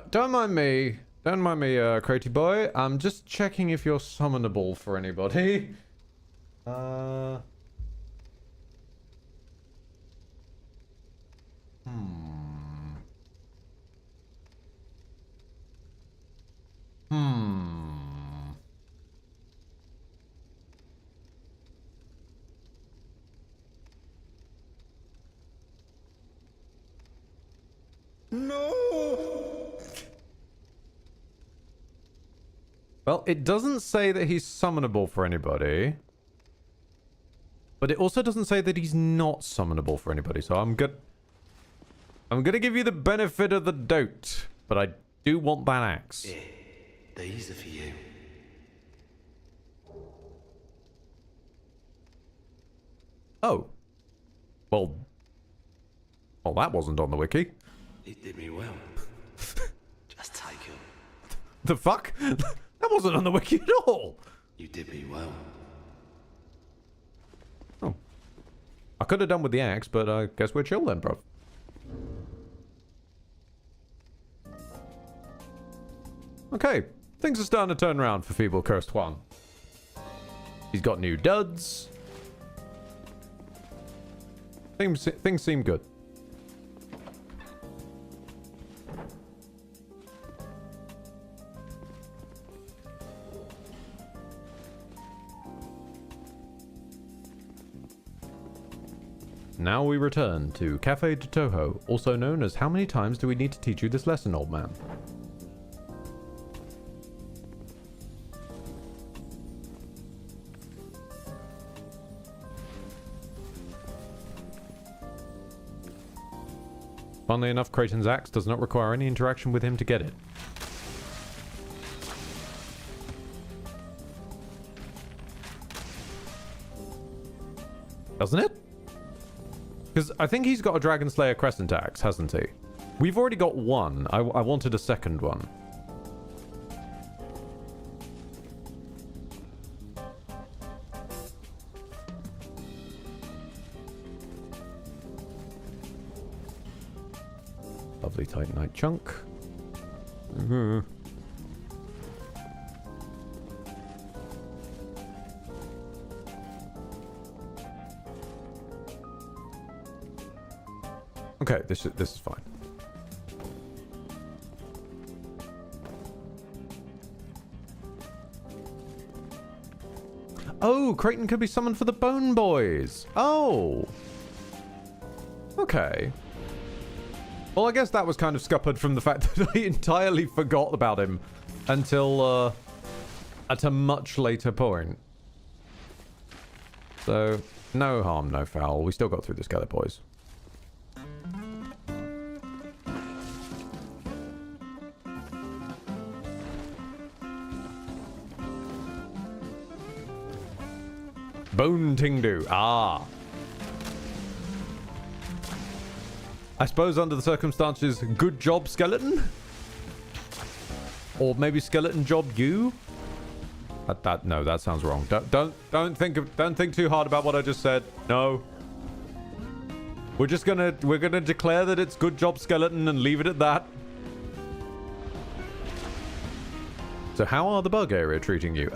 Don't mind me. Don't mind me, Cratey boy. I'm just checking if you're summonable for anybody. No! Well, it doesn't say that he's summonable for anybody. But it also doesn't say that he's not summonable for anybody. So I'm gonna give you the benefit of the doubt. But I do want that axe. Yeah, these are for you. Oh. Well, that wasn't on the wiki. It did me well. Just take them. The fuck? That wasn't on the wiki at all. You did me well. Oh. I could have done with the axe, but I guess we're chill then, bro. Okay, things are starting to turn around for Feeble Cursed One. He's got new duds. Things seem good. Now we return to Cafe de Toho, also known as How Many Times Do We Need to Teach You This Lesson, Old Man? Funnily enough, Creighton's axe does not require any interaction with him to get it. Doesn't it? Because I think he's got a Dragon Slayer Crescent axe, hasn't he? We've already got one. I wanted a second one. Lovely Titanite chunk. Okay, this is fine. Oh, Creighton could be summoned for the Bone Boys. Oh. Okay. Well, I guess that was kind of scuppered from the fact that I entirely forgot about him until at a much later point. So, no harm, no foul. We still got through this together, boys. Bone Tingdu. Ah. I suppose under the circumstances, good job, skeleton? Or maybe skeleton job you? No, that sounds wrong. Don't think too hard about what I just said. No. We're gonna declare that it's good job, skeleton, and leave it at that. So how are the bug area treating you?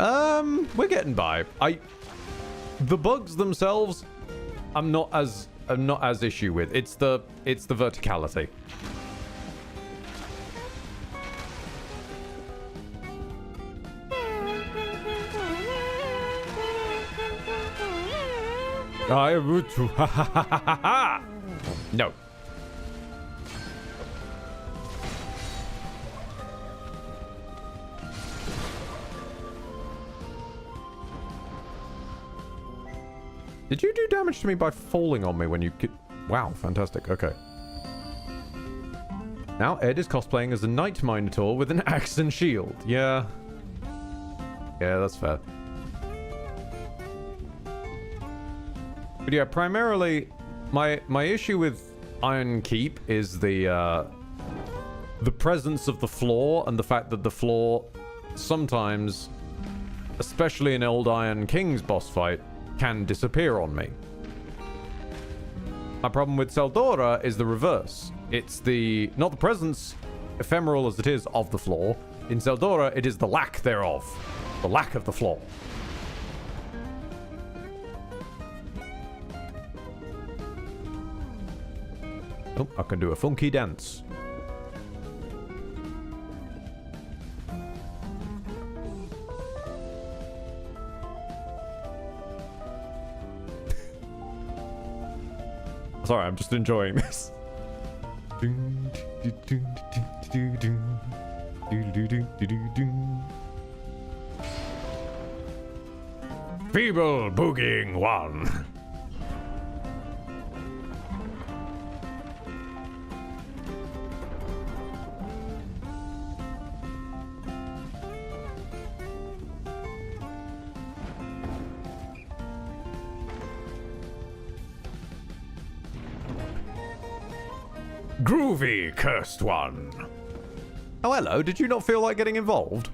We're getting by. The bugs themselves, I'm not as issue with. It's the verticality. No. Did you do damage to me by falling on me when you... Wow, fantastic. Okay. Now Ed is cosplaying as a Night Minotaur with an axe and shield. Yeah. Yeah, that's fair. But yeah, primarily, my issue with Iron Keep is the presence of the floor and the fact that the floor sometimes, especially in Old Iron King's boss fight, can disappear on me. My problem with Seldora is the reverse. It's not the presence, ephemeral as it is, of the floor. In Seldora, it is the lack thereof. The lack of the floor. Oh, I can do a funky dance. Sorry, I'm just enjoying this. Feeble boogieing one. Groovy, cursed one. Oh, hello. Did you not feel like getting involved?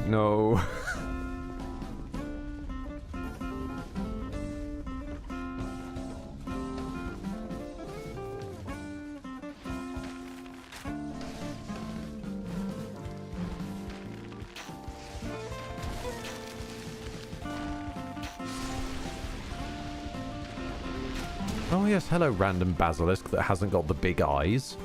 No. Oh yes, hello random basilisk that hasn't got the big eyes.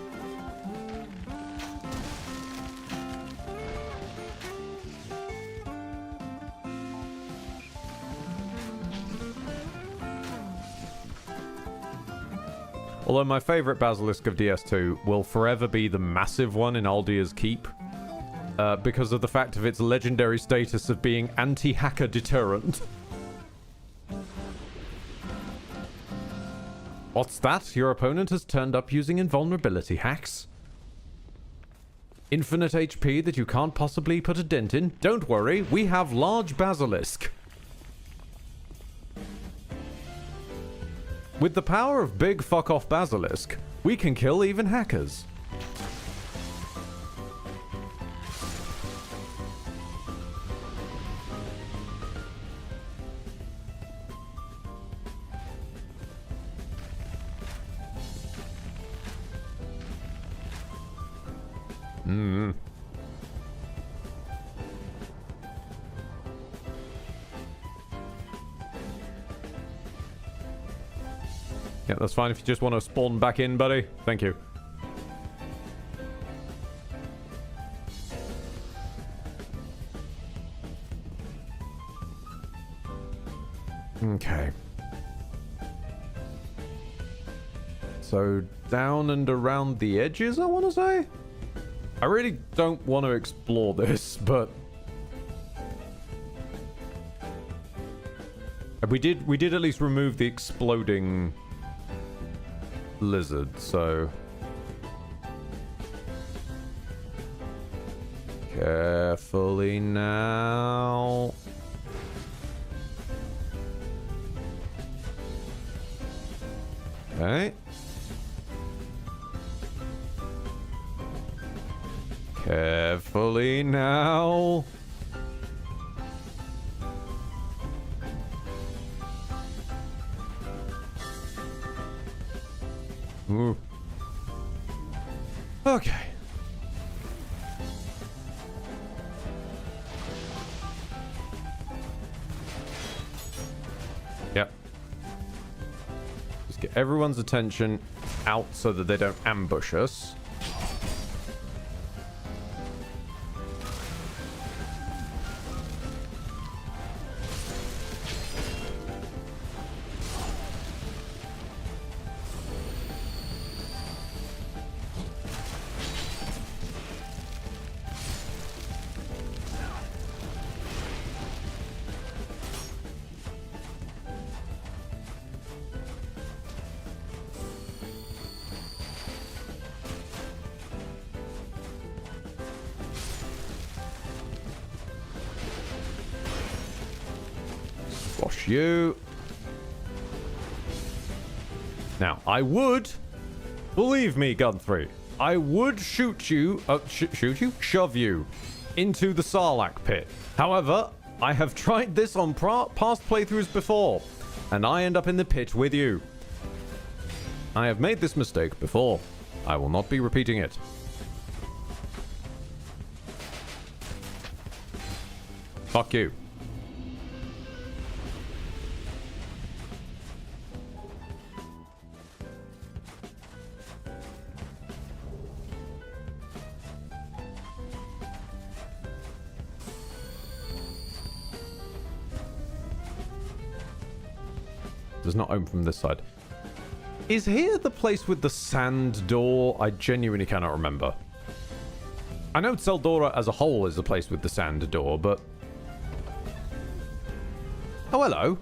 Although my favourite basilisk of DS2 will forever be the massive one in Aldia's Keep. Because of the fact of its legendary status of being anti-hacker deterrent. What's that? Your opponent has turned up using invulnerability hacks? Infinite HP that you can't possibly put a dent in? Don't worry, we have large basilisk. With the power of big fuck-off basilisk, we can kill even hackers. Yeah, that's fine if you just want to spawn back in, buddy. Thank you. Okay. So, down and around the edges, I want to say? I really don't want to explore this, but... We did at least remove the exploding lizard, so... Carefully now... Okay. Carefully now. Ooh. Okay. Yep. Just get everyone's attention out so that they don't ambush us. Squash you. Now, I would, believe me, Gun3, I would shoot you, shove you into the Sarlacc pit. However, I have tried this on past playthroughs before, and I end up in the pit with you. I have made this mistake before. I will not be repeating it. Fuck you. Does not open from this side. Is here the place with the sand door? I genuinely cannot remember. I know Tseldora as a whole is the place with the sand door, but... Oh, hello.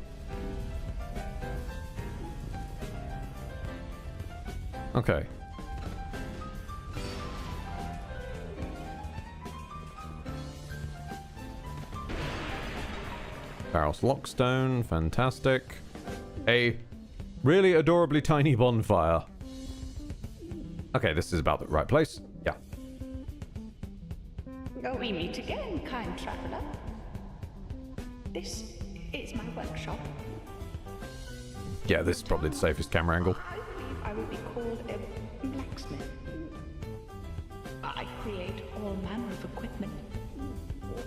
Okay. Barrels Lockstone, fantastic. A really adorably tiny bonfire. Okay, this is about the right place. Yeah. Oh, we meet again, kind traveler. This is my workshop. Yeah, this is probably the safest camera angle. I believe I would be called a blacksmith. I create all manner of equipment.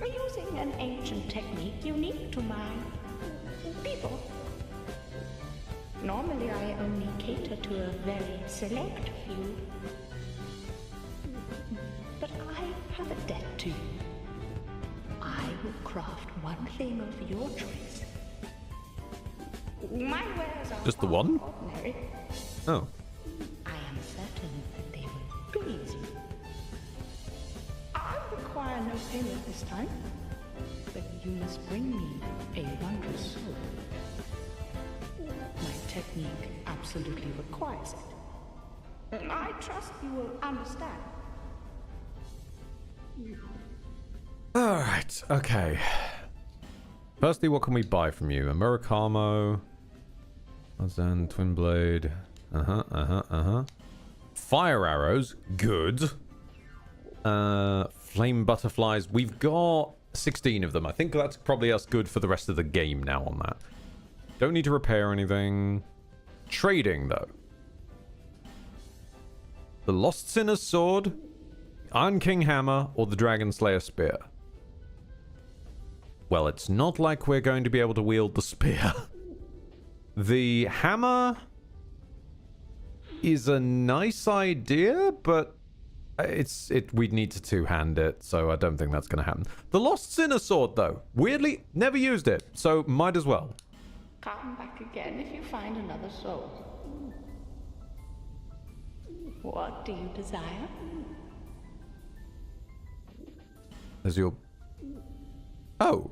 Using an ancient technique unique to my people. Normally, I only cater to a very select few. But I have a debt to you. I will craft one thing of your choice. My wares are Just the one? ordinary. Oh. I am certain that they will please you. I require no payment this time, but you must bring me a wondrous soul. My technique absolutely requires it. I trust you will understand. Alright, okay. Firstly, what can we buy from you? A Murakamo. Azan, Twin Blade. Fire arrows, good. Flame butterflies. We've got 16 of them. I think that's probably us good for the rest of the game now on that. Don't need to repair anything. Trading, though. The Lost Sinner's Sword, Iron King Hammer, or the Dragon Slayer Spear. Well, it's not like we're going to be able to wield the spear. The hammer is a nice idea, but we'd need to two-hand it, so I don't think that's going to happen. The Lost Sinner Sword, though. Weirdly, never used it, so might as well. Come back again if you find another soul. What do you desire? As your... Oh.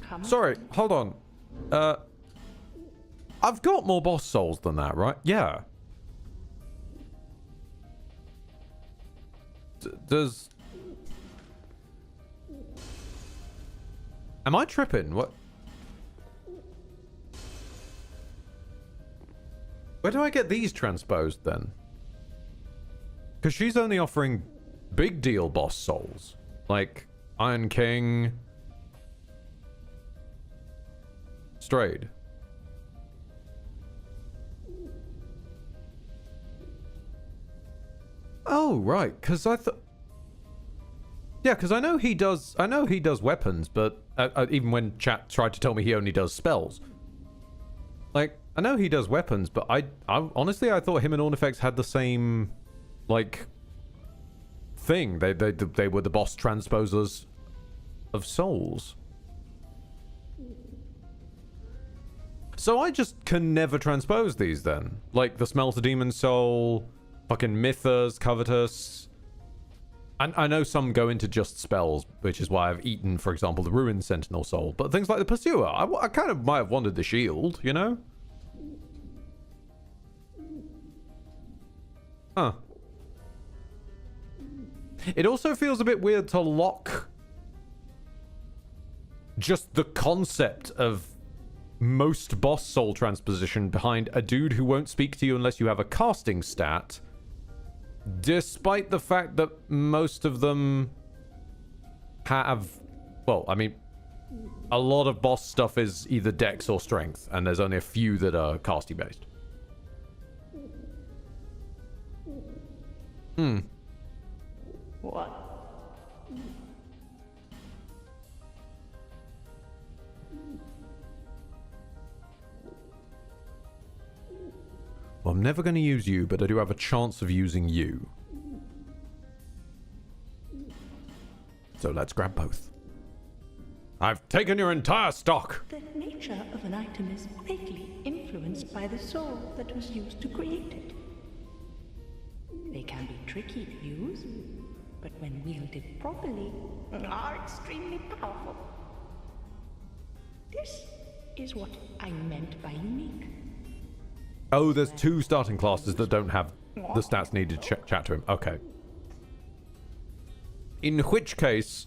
Come Sorry, hold on. I've got more boss souls than that, right? Yeah. Does... Am I tripping? What? Where do I get these transposed then? Because she's only offering big deal boss souls. Like Iron King. Strayed. Oh, right. Because I thought... Yeah, because I know he does weapons, but even when chat tried to tell me he only does spells. Like, I know he does weapons, but I honestly, I thought him and Ornifex had the same, like, thing. They were the boss transposers of souls. So I just can never transpose these then. Like the Smelter Demon Soul, fucking Mythos, Covetous. And I know some go into just spells, which is why I've eaten, for example, the Ruined Sentinel Soul. But things like the Pursuer, I kind of might have wanted the shield, you know? Huh. It also feels a bit weird to lock just the concept of most boss soul transposition behind a dude who won't speak to you unless you have a casting stat, despite the fact that most of them have, well, I mean, a lot of boss stuff is either dex or strength, and there's only a few that are casty based. What? Well, I'm never going to use you, but I do have a chance of using you. So let's grab both. I've taken your entire stock. The nature of an item is greatly influenced by the soul that was used to create it. They can be tricky to use, but when wielded properly, are extremely powerful. This is what I meant by unique. Oh, there's two starting classes that don't have the stats needed to chat to him. Okay. In which case,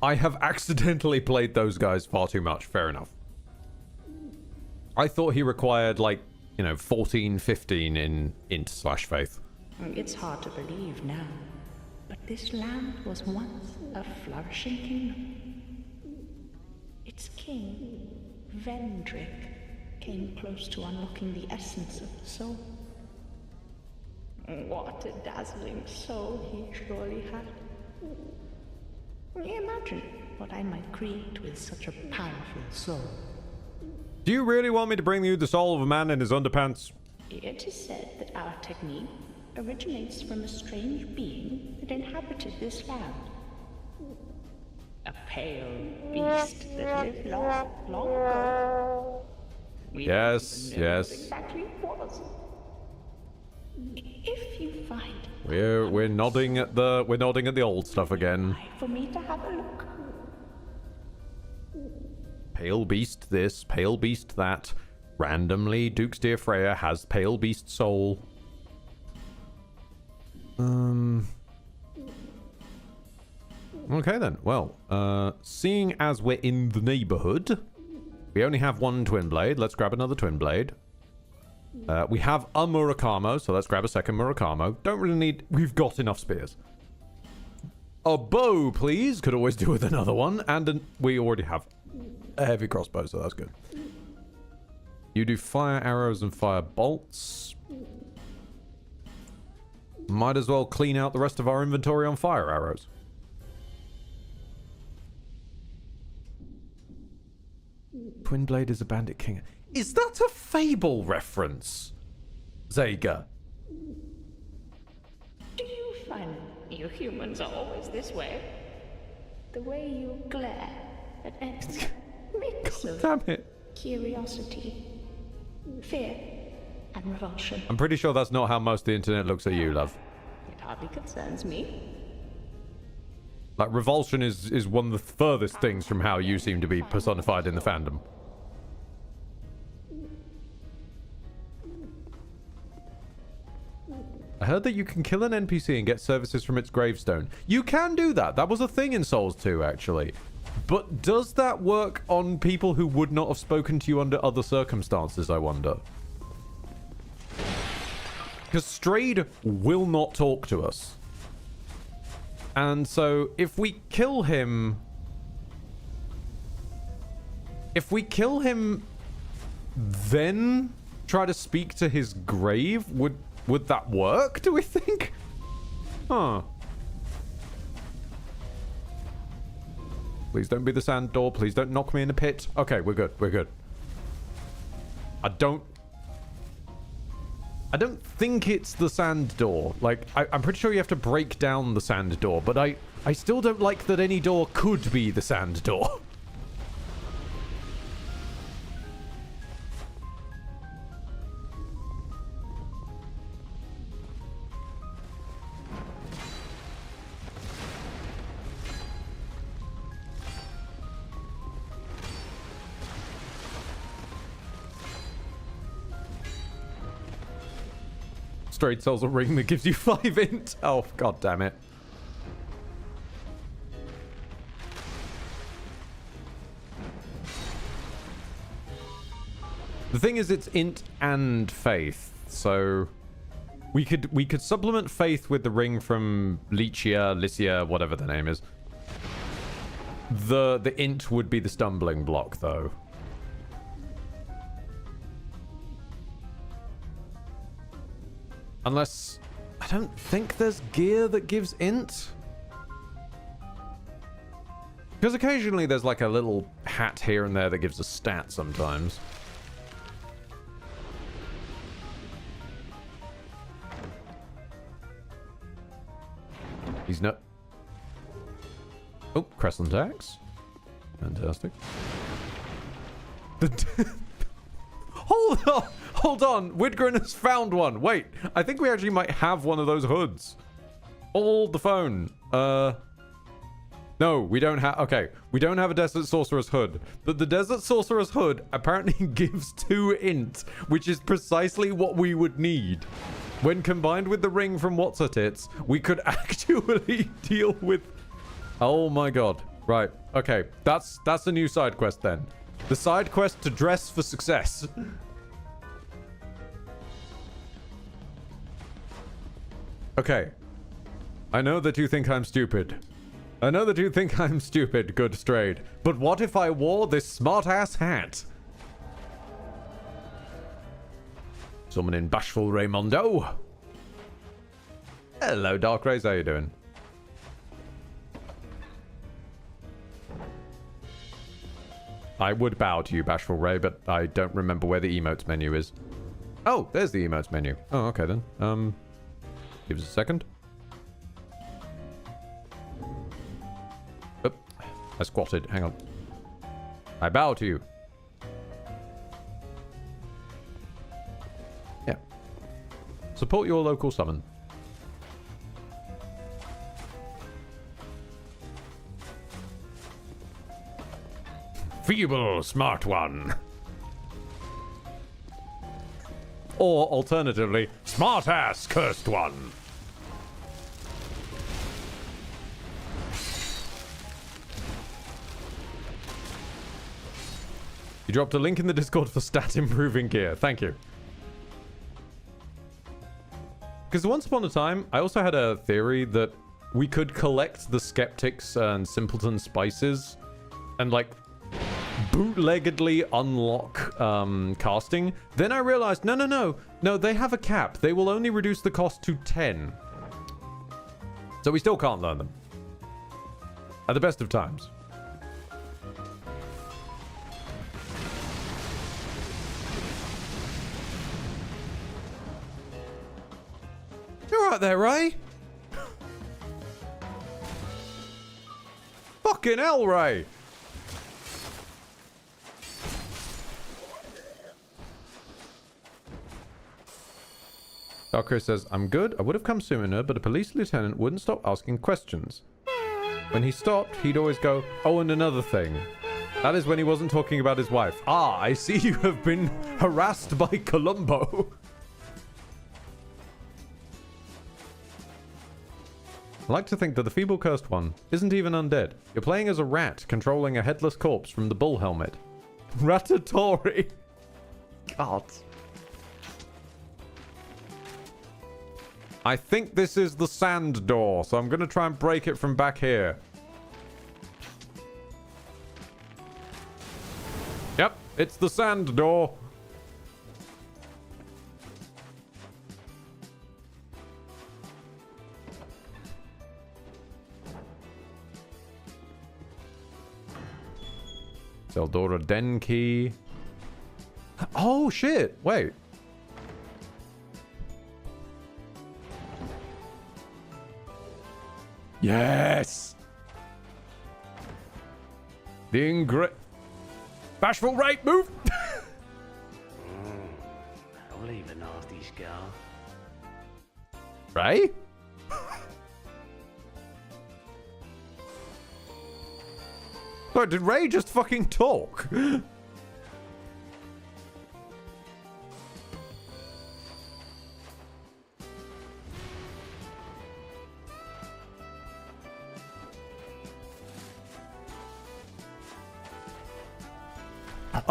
I have accidentally played those guys far too much. Fair enough. I thought he required, like, 14, 15 in int/faith. It's hard to believe now, but this land was once a flourishing kingdom. Its king, Varendrich, came close to unlocking the essence of the soul. What a dazzling soul he surely had. Imagine what I might create with such a powerful soul. Do you really want me to bring you the soul of a man in his underpants? It is said that our technique originates from a strange being that inhabited this land. A pale beast that lived long, long ago. We Yes, don't even know yes. what exactly it was. If you find We're nodding at the old stuff again. for me to have a look. Pale beast this, pale beast that. Randomly, Duke's dear Freya has pale beast soul. Okay then. Well, seeing as we're in the neighborhood, we only have one twin blade. Let's grab another twin blade. We have a Murakamo, so let's grab a second Murakamo. Don't really need... We've got enough spears. A bow, please. Could always do with another one. And we already have a heavy crossbow, so that's good. You do fire arrows and fire bolts. Might as well clean out the rest of our inventory on fire arrows. Twin blade is a bandit king. Is that a Fable reference? Zega. Do you find you humans are always this way? The way you glare at anything mix of Damn it. curiosity, fear, and revulsion. I'm pretty sure that's not how most of the internet looks at you, love. It hardly concerns me. Like, revulsion is one of the furthest things from how you seem to be personified in the fandom. I heard that you can kill an NPC and get services from its gravestone. You can do that. That was a thing in Souls 2, actually. But does that work on people who would not have spoken to you under other circumstances, I wonder? Because Strayed will not talk to us. And so, if we kill him... If we kill him, then try to speak to his grave, would that work, do we think? Huh. Please don't be the sand door. Please don't knock me in the pit. Okay, we're good. We're good. I don't think it's the sand door. Like, I'm pretty sure you have to break down the sand door, but I still don't like that any door could be the sand door. Straight sells a ring that gives you 5 int. Oh, god damn it. The thing is, it's int and faith, so we could supplement faith with the ring from Lycia, whatever the name is. The int would be the stumbling block, though. Unless... I don't think there's gear that gives int. Because occasionally there's like a little hat here and there that gives a stat sometimes. He's no... Oh, Crescent Axe. Fantastic. Hold on! Hold on! Widgren has found one! Wait, I think we actually might have one of those hoods. Hold the phone. No, we don't have... Okay, we don't have a Desert Sorcerer's hood. But the Desert Sorcerer's hood apparently gives 2 int, which is precisely what we would need. When combined with the ring from What's-Her-Tits, we could actually deal with... Oh my god. Right, okay. That's a new side quest then. The side quest to dress for success. Okay. I know that you think I'm stupid. I know that you think I'm stupid, good Strayed. But what if I wore this smart-ass hat? Someone in bashful Raymondo. Hello, Dark Rays. How you doing? I would bow to you, Bashful Ray, but I don't remember where the emotes menu is. Oh, there's the emotes menu. Oh, okay then. Give us a second. Oop, I squatted. Hang on. I bow to you. Yeah. Support your local summon. Feeble, smart one. Or, alternatively, smart-ass, cursed one. You dropped a link in the Discord for stat improving gear. Thank you. Because once upon a time, I also had a theory that we could collect the Skeptics and Simpleton spices and, like, bootleggedly unlock casting. Then I realized, no, they have a cap. They will only reduce the cost to 10. So we still can't learn them. At the best of times. You're right there, Ray. Fucking hell, Ray. Darko says, I'm good. I would have come sooner, but a police lieutenant wouldn't stop asking questions. When he stopped, he'd always go, oh, and another thing. That is when he wasn't talking about his wife. Ah, I see you have been harassed by Columbo. I like to think that the feeble cursed one isn't even undead. You're playing as a rat controlling a headless corpse from the bull helmet. Ratatouille. God. I think this is the sand door, so I'm going to try and break it from back here. Yep, it's the sand door. Zeldora Den key. Oh, shit. Wait. Yes! The Bashful Rape move! I'll leave a nasty scar. Ray? Sorry, did Ray just fucking talk?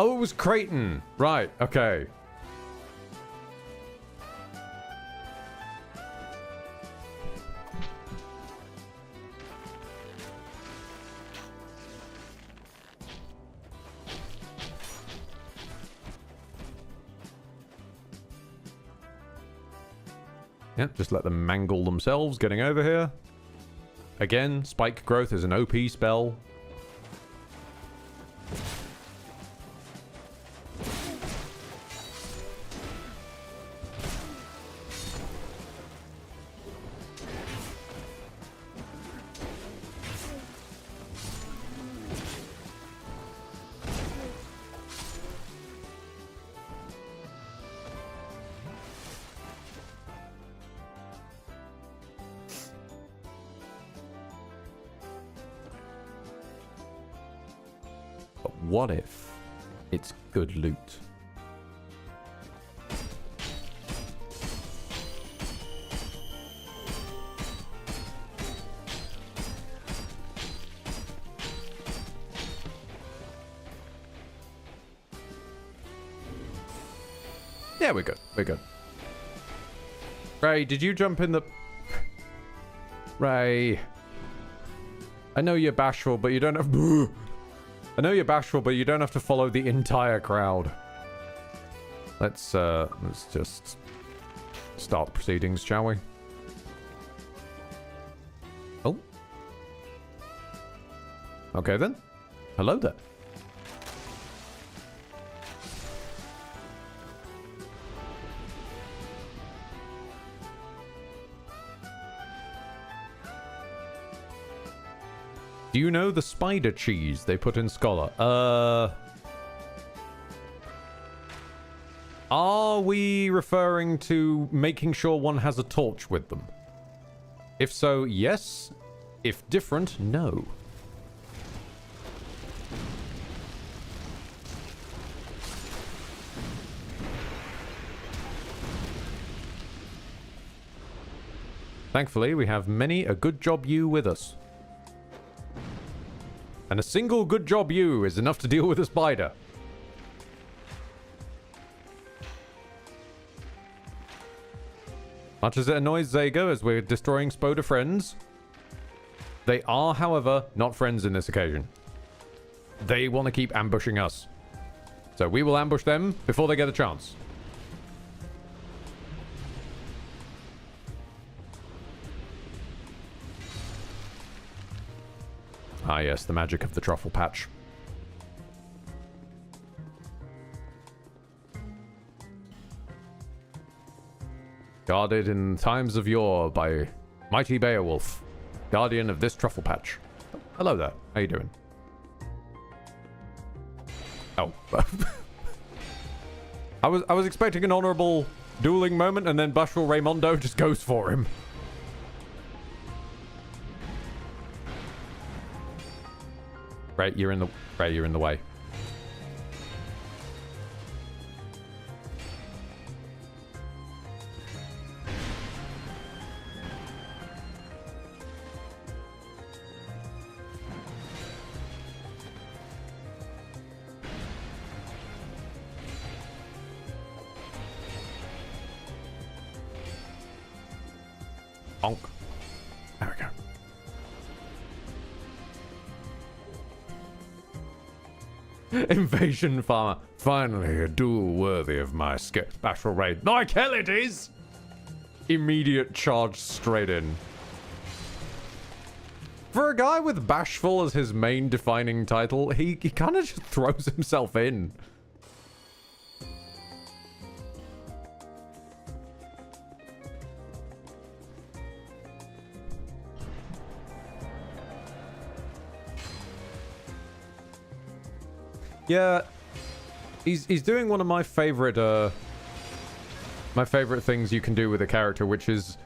Oh, it was Creighton. Right, okay. Yep, just let them mangle themselves getting over here. Again, Spike Growth is an OP spell. What if it's good loot? Yeah, we're good. We're good. Ray, did you jump in the... Ray. I know you're bashful, but you don't have... I know you're bashful, but you don't have to follow the entire crowd. Let's just start the proceedings, shall we? Oh. Okay then. Hello there. Do you know the spider cheese they put in Scholar? Are we referring to making sure one has a torch with them? If so, yes. If different, no. Thankfully, we have many a good job you with us. And a single good job you is enough to deal with a spider. Much as it annoys Zaga as we're destroying Spoda friends, they are, however, not friends in this occasion. They want to keep ambushing us. So we will ambush them before they get a chance. Ah yes, the magic of the truffle patch. Guarded in times of yore by mighty Beowulf, guardian of this truffle patch. Hello there, how you doing? Oh. I was expecting an honorable dueling moment, and then Bashful Raymondo just goes for him. Right, you're in the way. Bonk. There we go. Invasion farmer. Finally, a duel worthy of my bashful raid. Like hell it is! Immediate charge straight in. For a guy with bashful as his main defining title, he kind of just throws himself in. Yeah, he's doing one of my favorite things you can do with a character, which is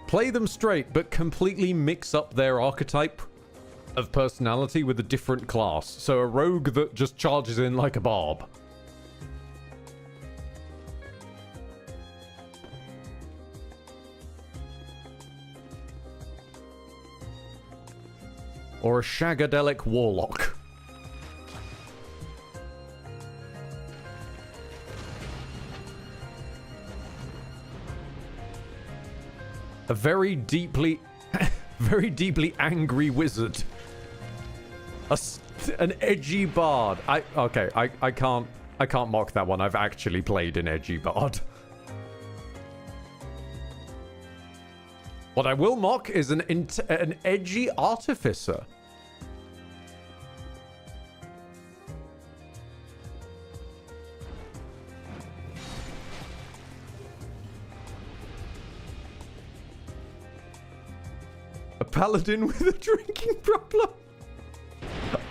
play them straight, but completely mix up their archetype of personality with a different class. So a rogue that just charges in like a barb. Or a shagadelic warlock. A very deeply angry wizard. An edgy bard. I can't mock that one. I've actually played an edgy bard. What I will mock is an edgy artificer. Paladin with a drinking problem.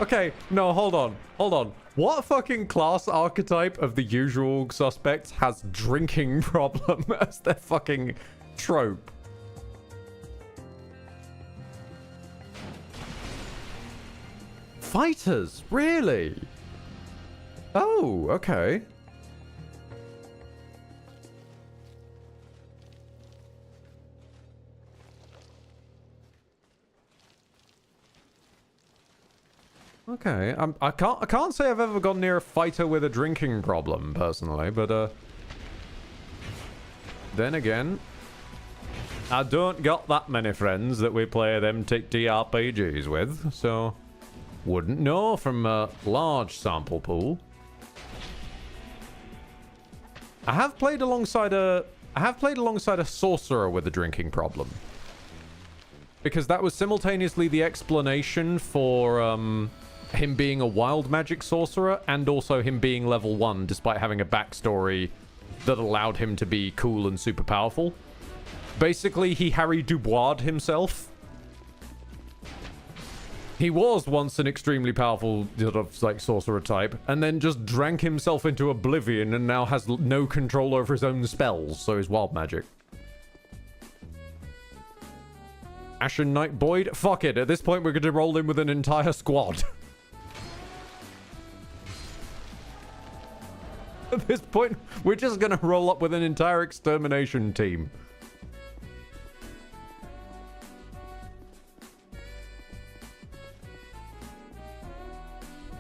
Okay, no, hold on. What fucking class archetype of the usual suspects has drinking problem as their fucking trope? Fighters, really? Oh, okay. Okay, I can't say I've ever gone near a fighter with a drinking problem personally, but then again, I don't got that many friends that we play them TRPGs with, so wouldn't know from a large sample pool. I have played alongside a sorcerer with a drinking problem, because that was simultaneously the explanation for him being a wild magic sorcerer, and also him being level 1 despite having a backstory that allowed him to be cool and super powerful. Basically, he Harry Dubois'd himself. He was once an extremely powerful sort of like sorcerer type, and then just drank himself into oblivion and now has no control over his own spells, so he's wild magic. Ashen Knight Boyd? Fuck it, at this point we're going to roll in with an entire squad. At this point, we're just going to roll up with an entire extermination team.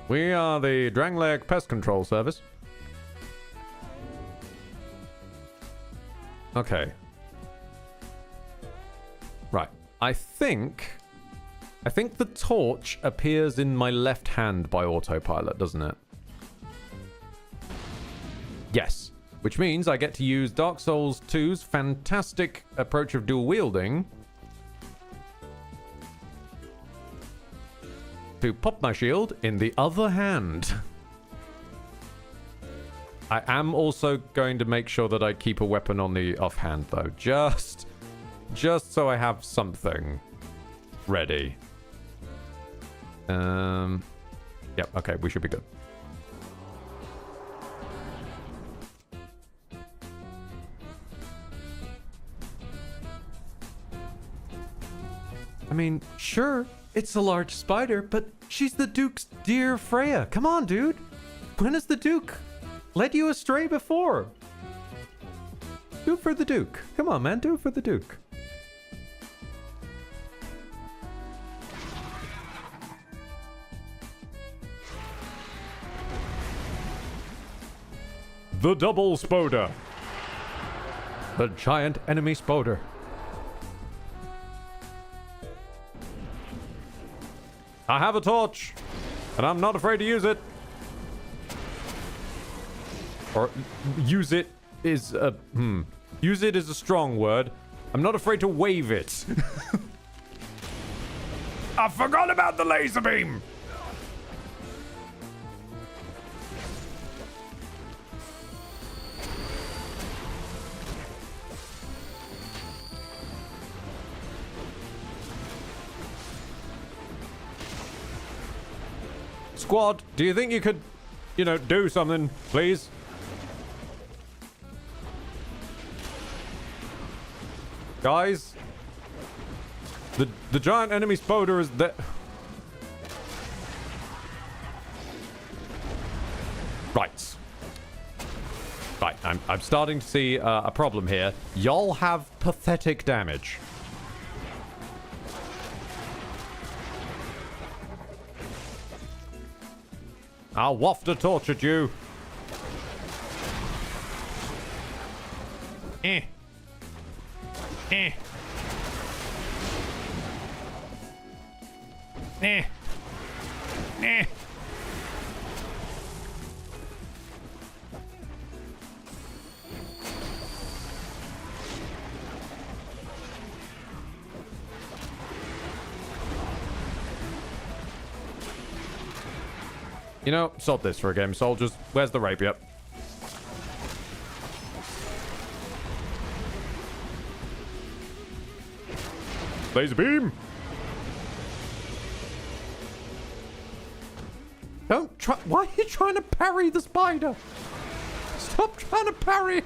We are the Drangleic Pest Control Service. Okay. Right. I think the torch appears in my left hand by autopilot, doesn't it? Yes. Which means I get to use Dark Souls 2's fantastic approach of dual wielding to pop my shield in the other hand. I am also going to make sure that I keep a weapon on the offhand, though. Just so I have something ready. Yep, okay, we should be good. I mean, sure, it's a large spider, but she's the Duke's dear Freya. Come on, dude. When has the Duke led you astray before? Do it for the Duke. Come on, man. Do it for the Duke. The double Spoder. The giant enemy Spoder. I have a torch, and I'm not afraid to use it. Or use it is a use it is a strong word. I'm not afraid to wave it. I forgot about the laser beam. Squad, do you think you could, do something, please? Guys, the giant enemy Spoder is there. Right. Right, I'm starting to see a problem here. Y'all have pathetic damage. I'll waft a torch at you. Eh. Eh. Eh. Eh. Sort this for a game, soldiers. Where's the rapier? Laser beam! Don't try. Why are you trying to parry the spider? Stop trying to parry it!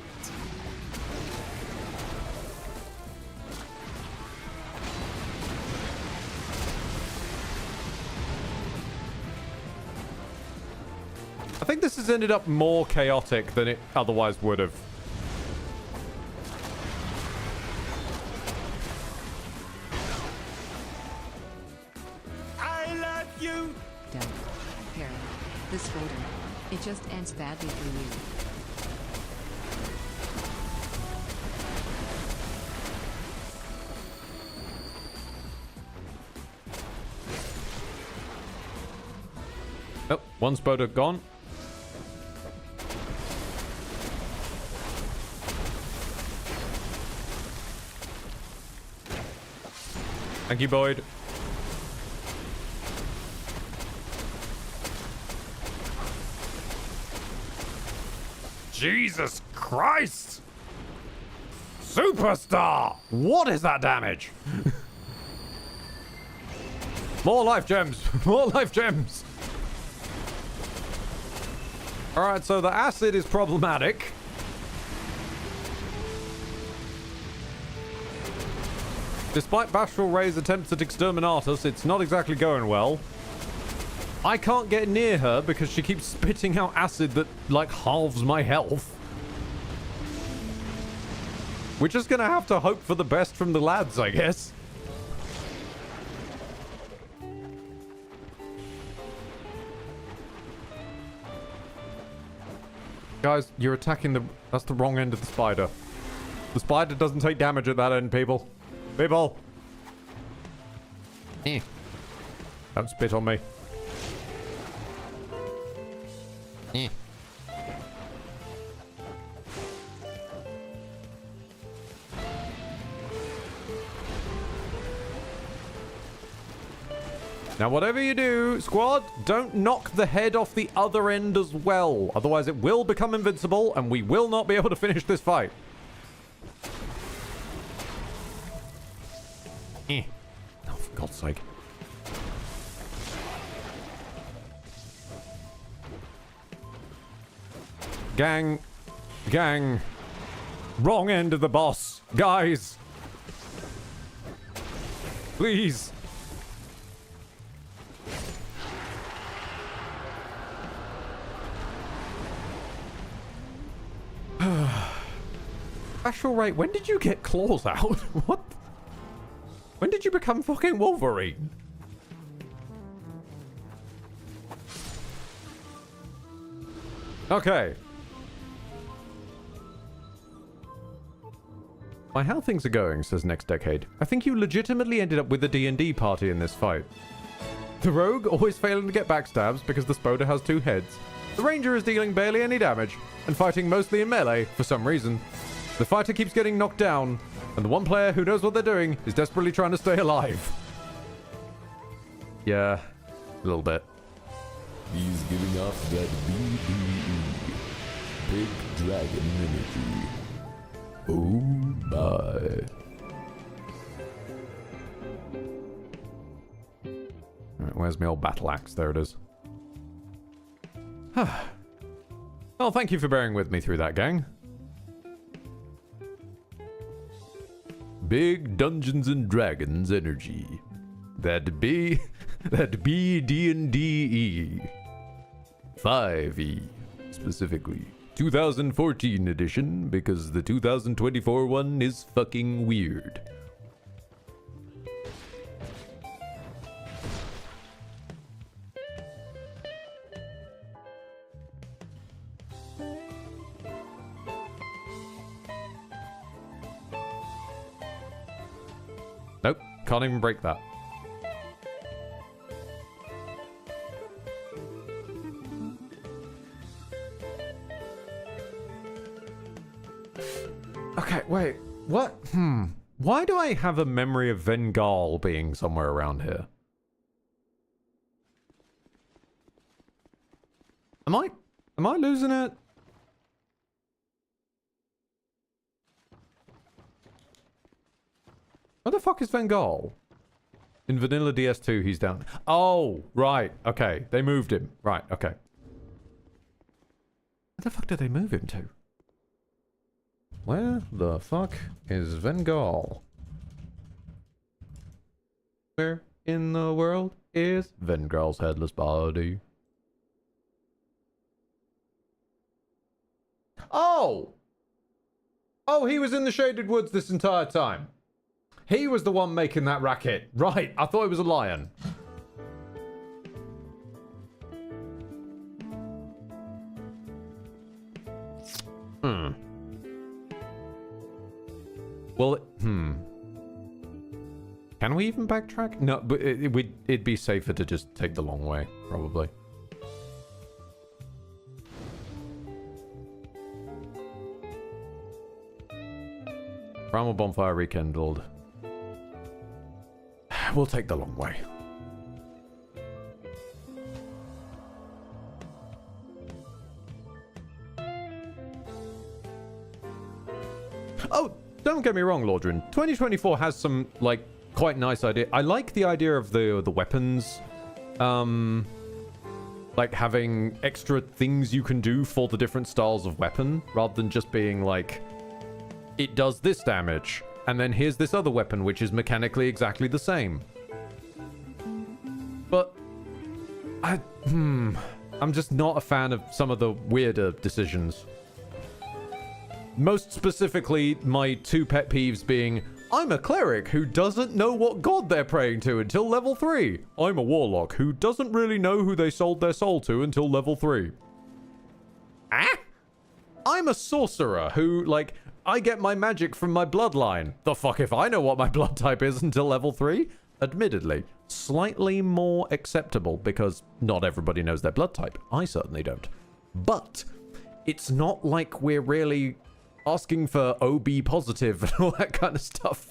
I think this has ended up more chaotic than it otherwise would have. I love you! Don't. Harry. This folder. It just ends badly for you. Oh, one Spoder gone. Thank you, Boyd. Jesus Christ! Superstar! What is that damage? More life gems. More life gems. Alright, so the acid is problematic. Despite Bastral Ray's attempts at Exterminatus, it's not exactly going well. I can't get near her because she keeps spitting out acid that, like, halves my health. We're just gonna have to hope for the best from the lads, I guess. Guys, you're attacking the... That's the wrong end of the spider. The spider doesn't take damage at that end, people. People! Don't spit on me. Now, whatever you do, squad, don't knock the head off the other end as well. Otherwise, it will become invincible, and we will not be able to finish this fight. Oh, for God's sake. Gang. Gang. Wrong end of the boss. Guys. Please. Astral Ray, when did you get claws out? What? When did you become fucking Wolverine? Okay. My how things are going, says Next Decade. I think you legitimately ended up with the D&D party in this fight. The rogue always failing to get backstabs because the Spoda has 2 heads. The ranger is dealing barely any damage and fighting mostly in melee for some reason. The fighter keeps getting knocked down, and the one player who knows what they're doing is desperately trying to stay alive. Yeah, a little bit. He's giving off that BDE. Big Dragon Energy. Oh my. Alright, where's my old battle axe? There it is. Well, thank you for bearing with me through that, gang. Big Dungeons and Dragons energy. That'd be D&D 5e specifically. 2014 edition because the 2024 one is fucking weird. Nope, can't even break that. Okay, wait, what? Why do I have a memory of Vengal being somewhere around here? Am I losing it? Where the fuck is Vengal? In Vanilla DS2, he's down. Oh, right. Okay. They moved him. Right. Okay. Where the fuck did they move him to? Where the fuck is Vengal? Where in the world is Vengal's headless body? Oh! Oh, he was in the Shaded Woods this entire time. He was the one making that racket. Right, I thought it was a lion. Well, Can we even backtrack? No, but it'd be safer to just take the long way, probably. Primal bonfire rekindled. We'll take the long way. Oh, don't get me wrong, Lordrin. 2024 has some, like, quite nice idea. I like the idea of the weapons, like having extra things you can do for the different styles of weapon, rather than just being like, it does this damage, and then here's this other weapon which is mechanically exactly the same. But I'm just not a fan of some of the weirder decisions. Most specifically, my two pet peeves being, I'm a cleric who doesn't know what god they're praying to until level 3. I'm a warlock who doesn't really know who they sold their soul to until level 3. I'm a sorcerer who, like, I get my magic from my bloodline. The fuck if I know what my blood type is until level 3? Admittedly, slightly more acceptable because not everybody knows their blood type. I certainly don't. But it's not like we're really asking for OB positive and all that kind of stuff.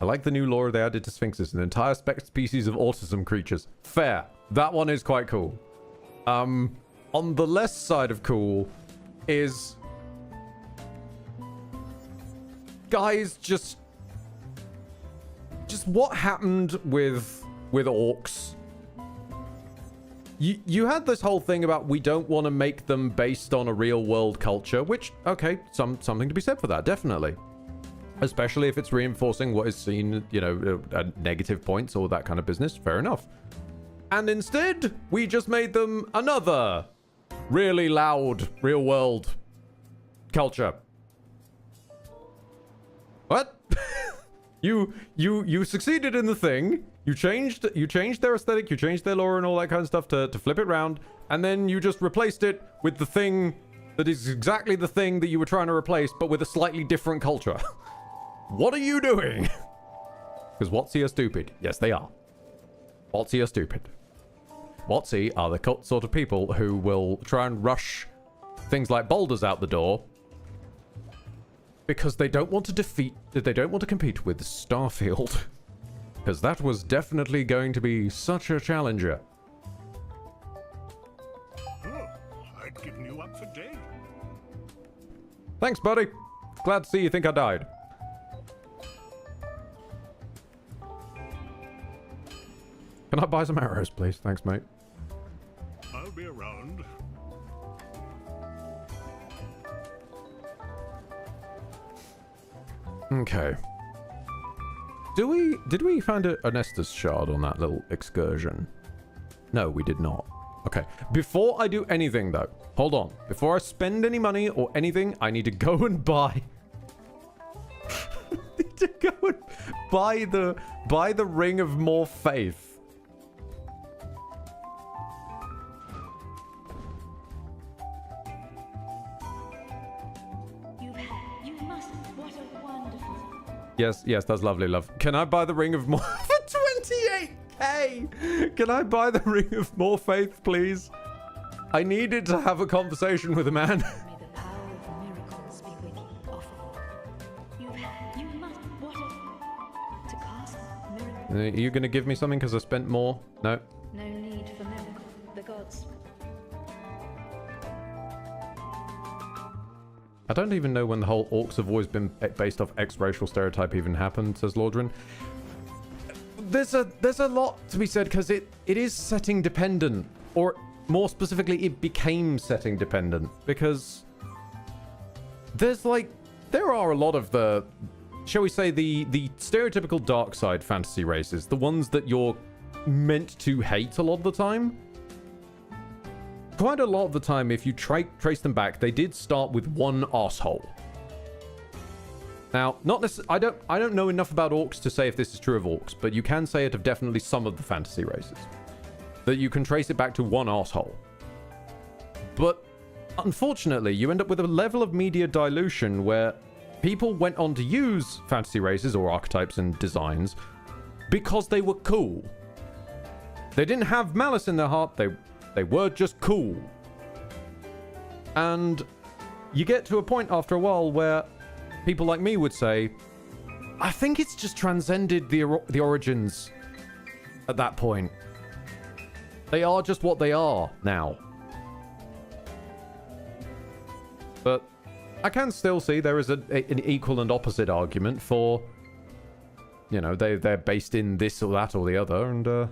I like the new lore they added to Sphinxes, an entire species of autism creatures. Fair. That one is quite cool. On the less side of cool is... Guys, just what happened with orcs? You had this whole thing about we don't want to make them based on a real world culture, which, okay, something to be said for that, definitely. Especially if it's reinforcing what is seen, you know, at negative points or that kind of business, fair enough. And instead, we just made them another really loud real world culture. What? You succeeded in the thing. You changed their aesthetic, you changed their lore and all that kind of stuff to flip it around, and then you just replaced it with the thing that is exactly the thing that you were trying to replace, but with a slightly different culture. What are you doing? Because WotC are stupid. Yes, they are. WotC are stupid. WotC are the sort of people who will try and rush things like boulders out the door because they don't want to compete with Starfield. Because that was definitely going to be such a challenger. Oh, I'd given you up for dead. Thanks, buddy. Glad to see you think I died. Can I buy some arrows, please? Thanks, mate. I'll be around. Okay. Did we find an Estus shard on that little excursion? No, we did not. Okay. Before I do anything, though, hold on. Before I spend any money or anything, I need to go and buy. I need to go and buy the Ring of More Faith. Yes, that's lovely, love. Can I buy the Ring of More for 28k? Can I buy the Ring of More Faith, please? I needed to have a conversation with a man. May the power of miracles be with you often. You must to cast miracles. Are you going to give me something because I spent more? No. No need for miracle. The gods. I don't even know when the whole orcs have always been based off X-racial stereotype even happened, says Lordrin. There's a lot to be said because it is setting dependent, or more specifically, it became setting dependent because there are a lot of the, shall we say, the stereotypical dark side fantasy races, the ones that you're meant to hate a lot of the time. Quite a lot of the time, if you trace them back, they did start with one asshole. Now, not necessarily, I don't know enough about orcs to say if this is true of orcs, but you can say it of definitely some of the fantasy races. That you can trace it back to one asshole. But unfortunately, you end up with a level of media dilution where people went on to use fantasy races or archetypes and designs because they were cool. They didn't have malice in their heart, they were just cool. And you get to a point after a while where people like me would say, I think it's just transcended the origins at that point. They are just what they are now. But I can still see there is an equal and opposite argument for, you know, they're based in this or that or the other, and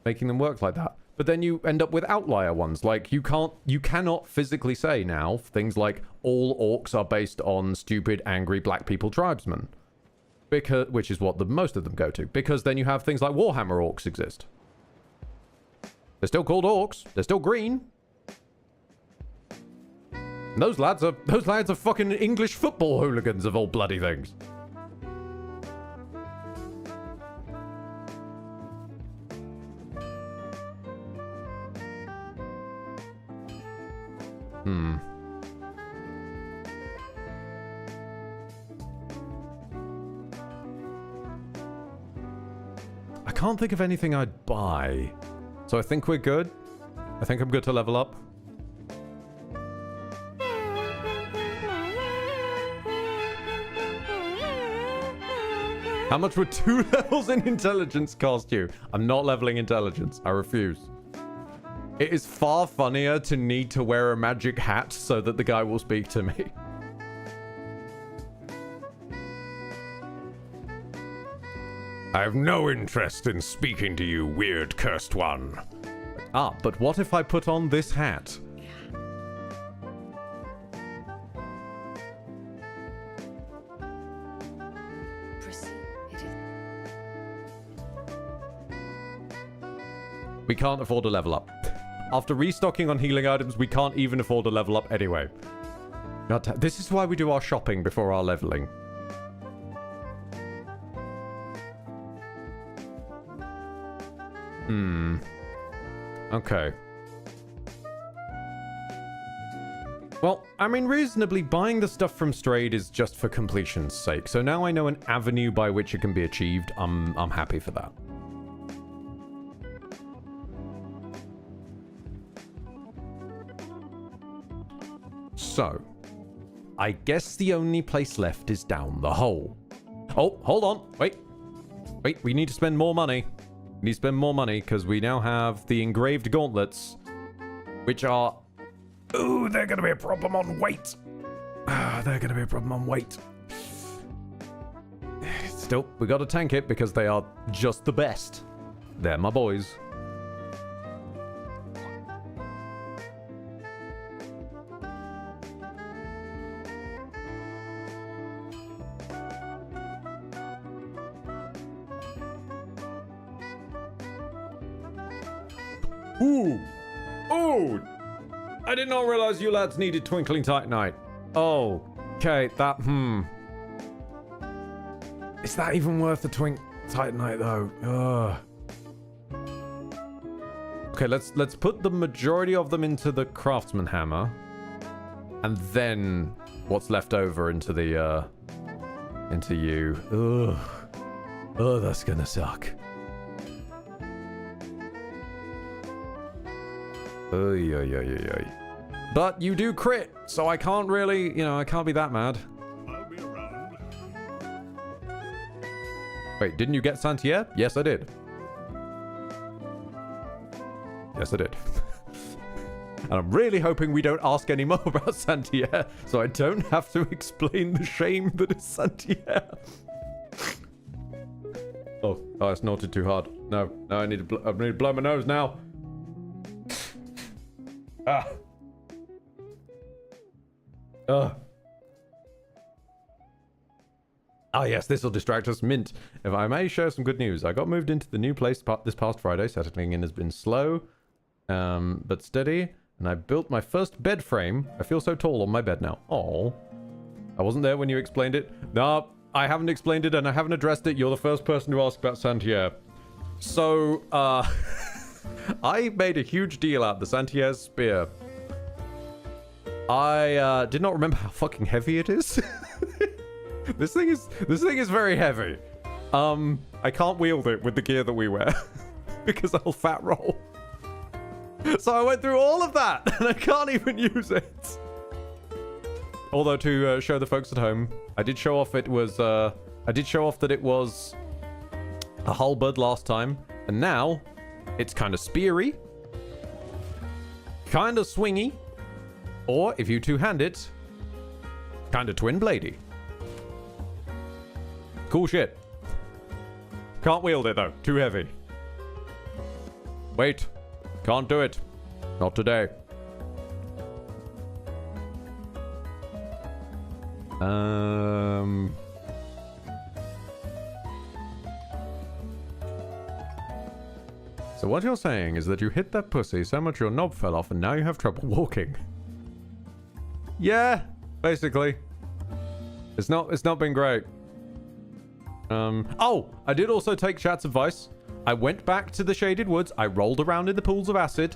making them work like that. But then you end up with outlier ones. Like, you cannot physically say now things like all orcs are based on stupid, angry black people tribesmen. Which is what most of them go to. Because then you have things like Warhammer orcs exist. They're still called orcs. They're still green. And those lads are fucking English football hooligans of all bloody things. I can't think of anything I'd buy. So I think we're good. I think I'm good to level up. How much would 2 levels in intelligence cost you? I'm not leveling intelligence. I refuse. It is far funnier to need to wear a magic hat so that the guy will speak to me. I have no interest in speaking to you, weird cursed one. Ah, but what if I put on this hat? We can't afford a level up. After restocking on healing items, we can't even afford a level up anyway. This is why we do our shopping before our leveling. Okay. Well, I mean, reasonably, buying the stuff from Strayed is just for completion's sake. So now I know an avenue by which it can be achieved. I'm happy for that. So, I guess the only place left is down the hole. Oh, hold on. Wait, we need to spend more money. We need to spend more money because we now have the engraved gauntlets, which are... Ooh, they're going to be a problem on weight. They're going to be a problem on weight. Still, we got to tank it because they are just the best. They're my boys. Ooh! Oh! I did not realize you lads needed Twinkling Titanite. Oh, okay, that, Is that even worth the Titanite, though? Ugh. Okay, let's put the majority of them into the Craftsman Hammer. And then what's left over into the, into you. Ugh. Oh, that's gonna suck. Oy, oy, oy, oy, oy. But you do crit, so I can't really, you know, I can't be that mad. I'll be around. Wait, didn't you get Santier? Yes, I did. Yes, I did. And I'm really hoping we don't ask any more about Santier, so I don't have to explain the shame that is Santier. Oh, I snorted too hard. No, I need to blow my nose now. Ah. Ah, yes, this will distract us. Mint. If I may share some good news. I got moved into the new place this past Friday. Settling in has been slow, but steady. And I built my first bed frame. I feel so tall on my bed now. Oh, I wasn't there when you explained it. No, I haven't explained it and I haven't addressed it. You're the first person to ask about Santier. So, I made a huge deal out of the Santier's spear. I did not remember how fucking heavy it is. This thing is very heavy. I can't wield it with the gear that we wear because I'll fat roll. So I went through all of that and I can't even use it. Although to show the folks at home, I did show off that it was a halberd last time, and now it's kind of speary, kind of swingy, or if you two-hand it, kind of twin bladey. Cool shit. Can't wield it though. Too heavy. Wait. Can't do it. Not today. So what you're saying is that you hit that pussy so much your knob fell off and now you have trouble walking. Yeah, basically. It's not been great. Oh, I did also take chat's advice. I went back to the Shaded Woods. I rolled around in the pools of acid.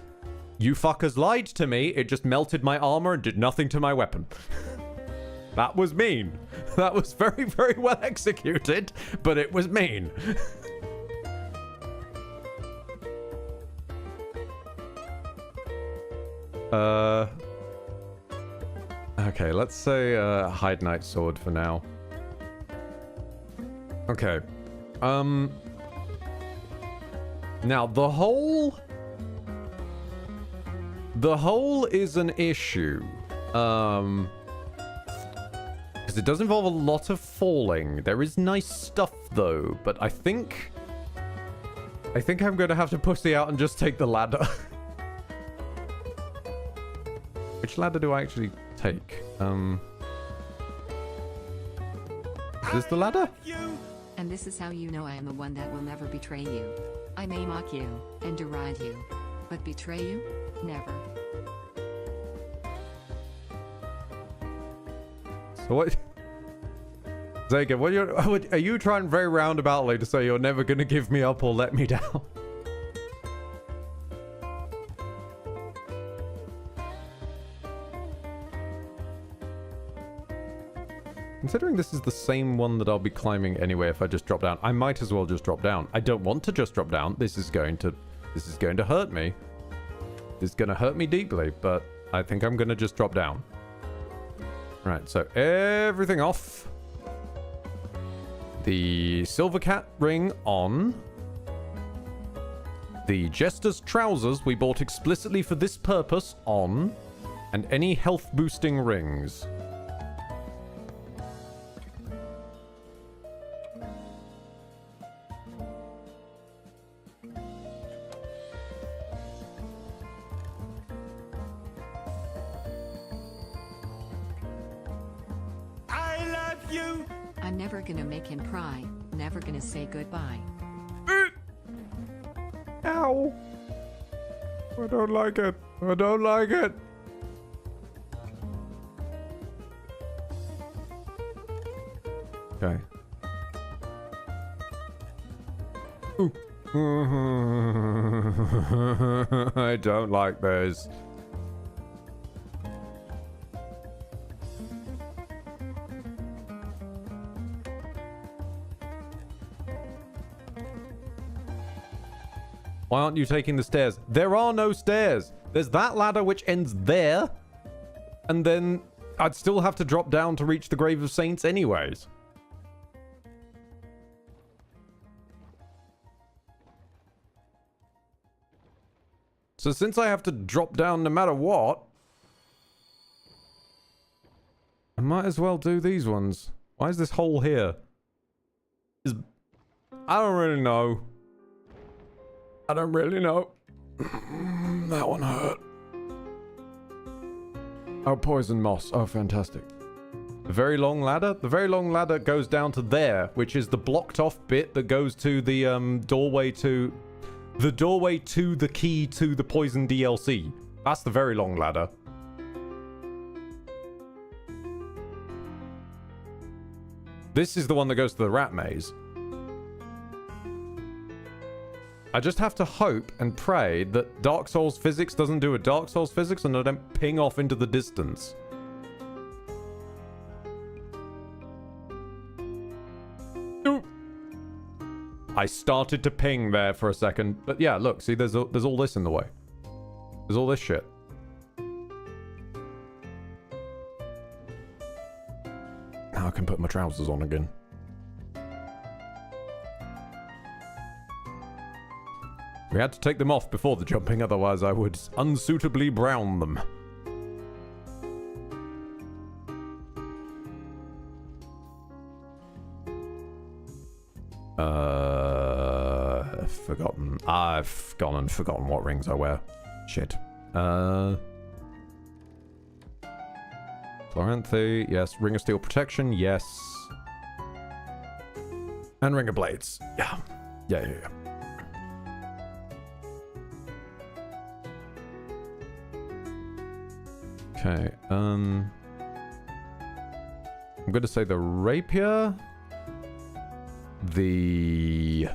You fuckers lied to me. It just melted my armor and did nothing to my weapon. That was mean. That was very, very well executed, but it was mean. Okay, let's say Hide Knight Sword for now. Okay. Now the hole is an issue. Because it does involve a lot of falling. There is nice stuff though, but I think I'm going to have to pussy out and just take the ladder. Which ladder do I actually take? Is this the ladder? And this is how you know I am the one that will never betray you. I may mock you and deride you, but betray you? Never. So what? Zaga, are you trying very roundaboutly to say you're never going to give me up or let me down? Considering this is the same one that I'll be climbing anyway if I just drop down, I might as well just drop down. I don't want to just drop down. This is going to hurt me. This is going to hurt me deeply, but I think I'm going to just drop down. Right, so everything off. The Silver Cat ring on. The Jester's trousers we bought explicitly for this purpose on. And any health boosting rings. I'm never gonna make him cry, never gonna say goodbye. Ow! I don't like it. I don't like it. Okay. Ooh. I don't like this. Why aren't you taking the stairs? There are no stairs. There's that ladder which ends there. And then I'd still have to drop down to reach the Grave of Saints anyways. So since I have to drop down no matter what, I might as well do these ones. Why is this hole here? I don't really know. I don't really know. That one hurt. Oh, poison moss. Oh, fantastic. The very long ladder? The very long ladder goes down to there, which is the blocked off bit that goes to the doorway to... The doorway to the key to the poison DLC. That's the very long ladder. This is the one that goes to the rat maze. I just have to hope and pray that Dark Souls physics doesn't do a Dark Souls physics and I don't ping off into the distance. Ooh. I started to ping there for a second, but yeah, look, see, there's all this in the way. There's all this shit. Now I can put my trousers on again. We had to take them off before the jumping, otherwise I would unsuitably brown them. Forgotten. I've gone and forgotten what rings I wear. Shit. Chloranthe, yes. Ring of Steel Protection, yes. And Ring of Blades. Yeah. Yeah. Okay, I'm going to say the rapier, we've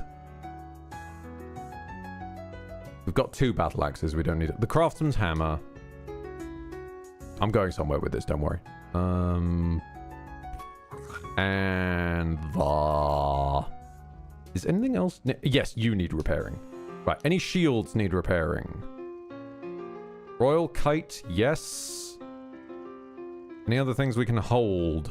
got 2 battle axes, we don't need it. The craftsman's hammer. I'm going somewhere with this, don't worry. And the... Is anything else? Yes, you need repairing. Right, any shields need repairing. Royal Kite, yes. Any other things we can hold?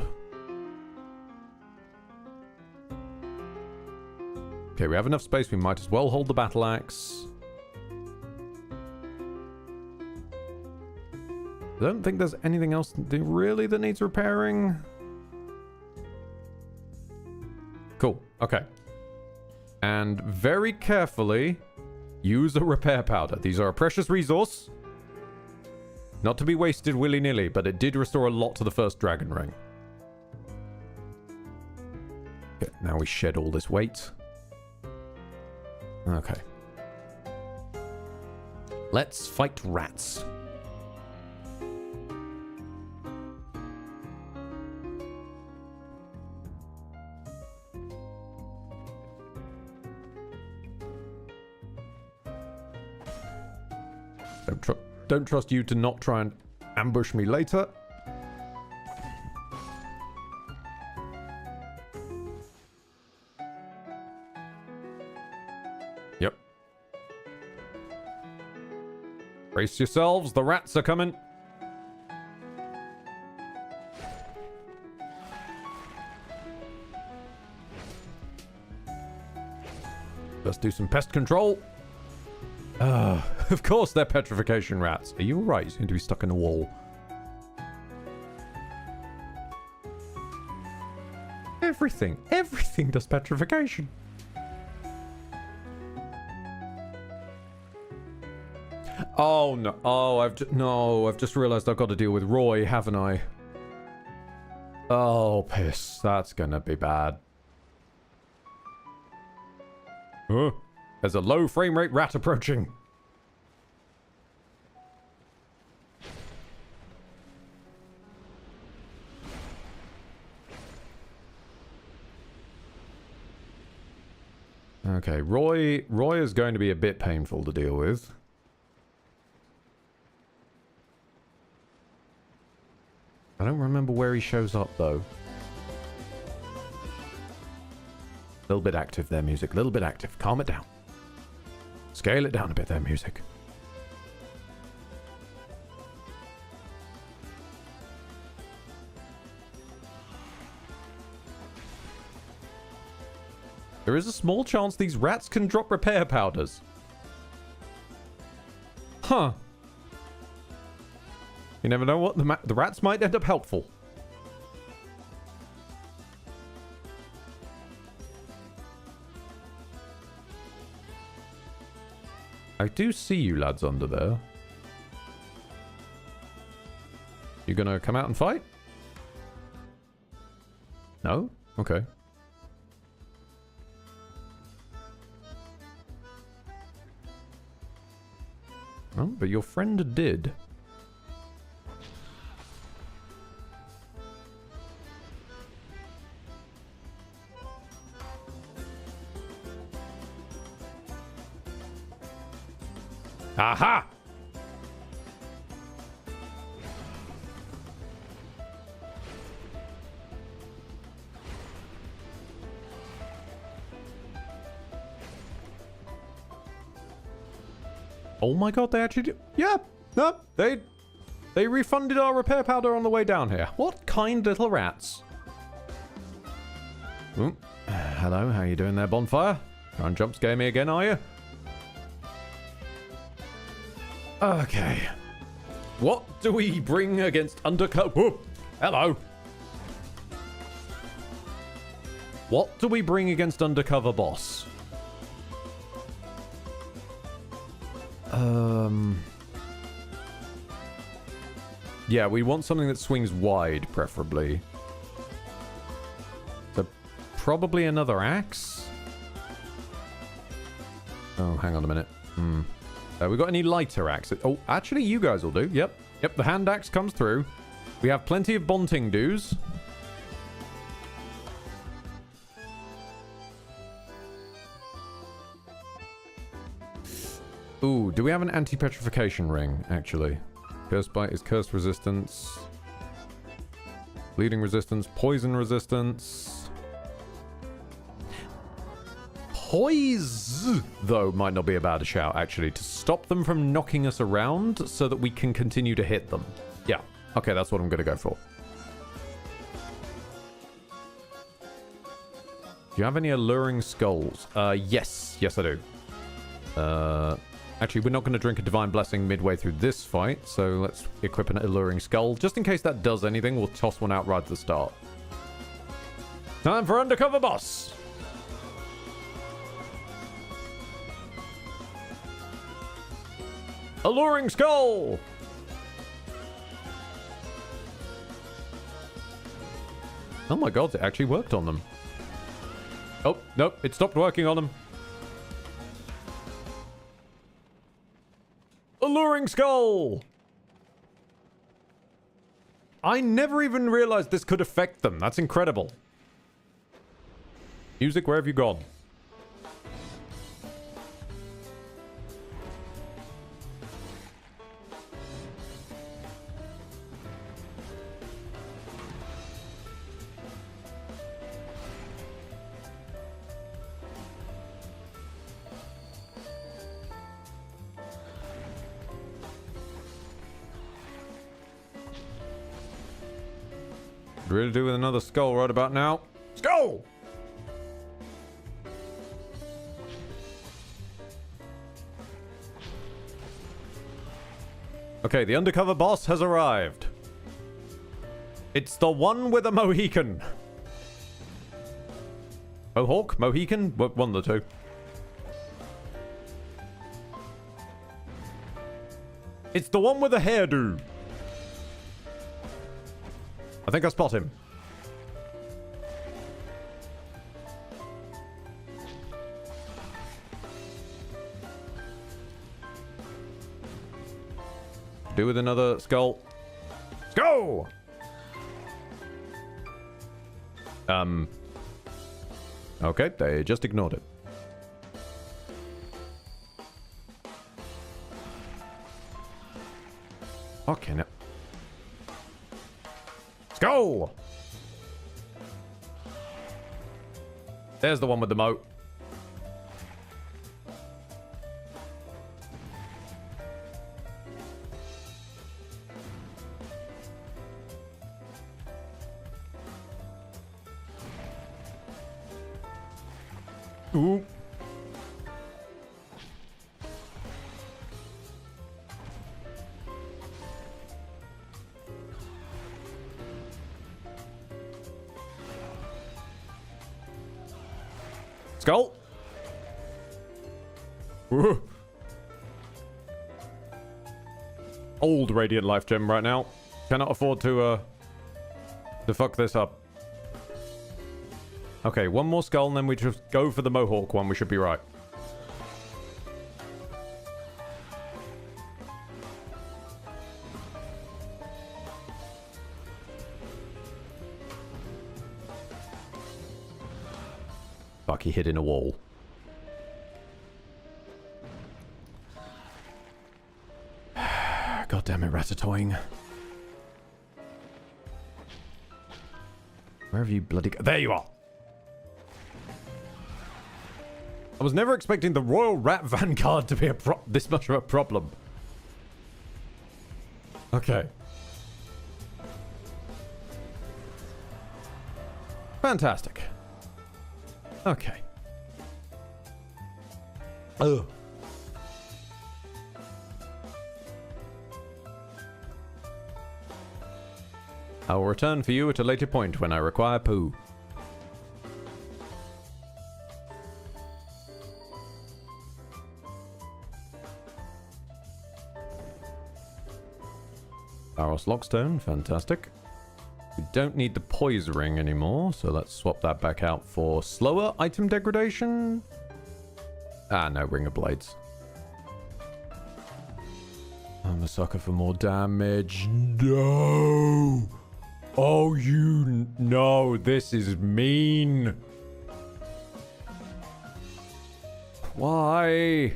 Okay, we have enough space. We might as well hold the battle axe. I don't think there's anything else really that needs repairing. Cool. Okay. And very carefully use a repair powder. These are a precious resource. Not to be wasted willy-nilly, but it did restore a lot to the first dragon ring. Okay, now we shed all this weight. Okay. Let's fight rats. Don't trust you to not try and ambush me later. Yep. Brace yourselves, the rats are coming. Let's do some pest control. Of course they're petrification rats. Are you alright? You seem to be stuck in a wall. Everything does petrification. Oh no! Oh, I've just realised I've got to deal with Roy, haven't I? Oh, piss! That's gonna be bad. There's a low frame rate rat approaching. Okay, Roy is going to be a bit painful to deal with. I don't remember where he shows up though. A little bit active there, music. A little bit active. Calm it down. Scale it down a bit there, music. There is a small chance these rats can drop repair powders. Huh. You never know what the rats might end up helpful. I do see you lads under there. You gonna come out and fight? No? Okay. Oh, but your friend did. Aha! Oh my god, they actually do. Yeah, no, they refunded our repair powder on the way down here. What kind little rats? Ooh. Hello, how you doing there, Bonfire? Trying to jump scare me again, are you? Okay. What do we bring against undercut? Whoop. Hello. What do we bring against undercover boss? Yeah, we want something that swings wide, preferably. So, probably another axe? Oh, hang on a minute. We got any lighter axes? Oh, actually, you guys will do. Yep. Yep, the hand axe comes through. We have plenty of Bonting dues. Ooh, do we have an anti-petrification ring, actually? Curse bite is curse resistance. Bleeding resistance, poison resistance. Poise, though, might not be a bad shout, actually, to stop them from knocking us around so that we can continue to hit them. Yeah, okay, that's what I'm going to go for. Do you have any alluring skulls? Yes. Yes, I do. Actually, we're not going to drink a Divine Blessing midway through this fight, so let's equip an Alluring Skull. Just in case that does anything, we'll toss one out right at the start. Time for Undercover Boss! Alluring Skull! Oh my god, it actually worked on them. Oh, nope, it stopped working on them. Alluring Skull! I never even realized this could affect them. That's incredible. Music, where have you gone? Really do with another skull right about now. Skull! Okay, the undercover boss has arrived. It's the one with a Mohican. Mohawk? Mohican? One of the two. It's the one with a hairdo. I think I spot him. Do with another skull. Skull! Okay, they just ignored it. Okay, now. Go! There's the one with the moat. Ooh. Skull. Ooh. Old Radiant Life Gem right now. Cannot afford to fuck this up. Okay, one more skull and then we just go for the Mohawk one. We should be right. Fuck, he hit in a wall. God damn it, Ratatouille. Where have you bloody... There you are! I was never expecting the Royal Rat Vanguard to be this much of a problem. Okay. Fantastic. Okay. Oh. I will return for you at a later point when I require poo. Aros Lockstone, fantastic. We don't need the poise ring anymore, so let's swap that back out for slower item degradation. Ah, no, Ring of Blades. I'm a sucker for more damage. No! Oh, no, this is mean. Why?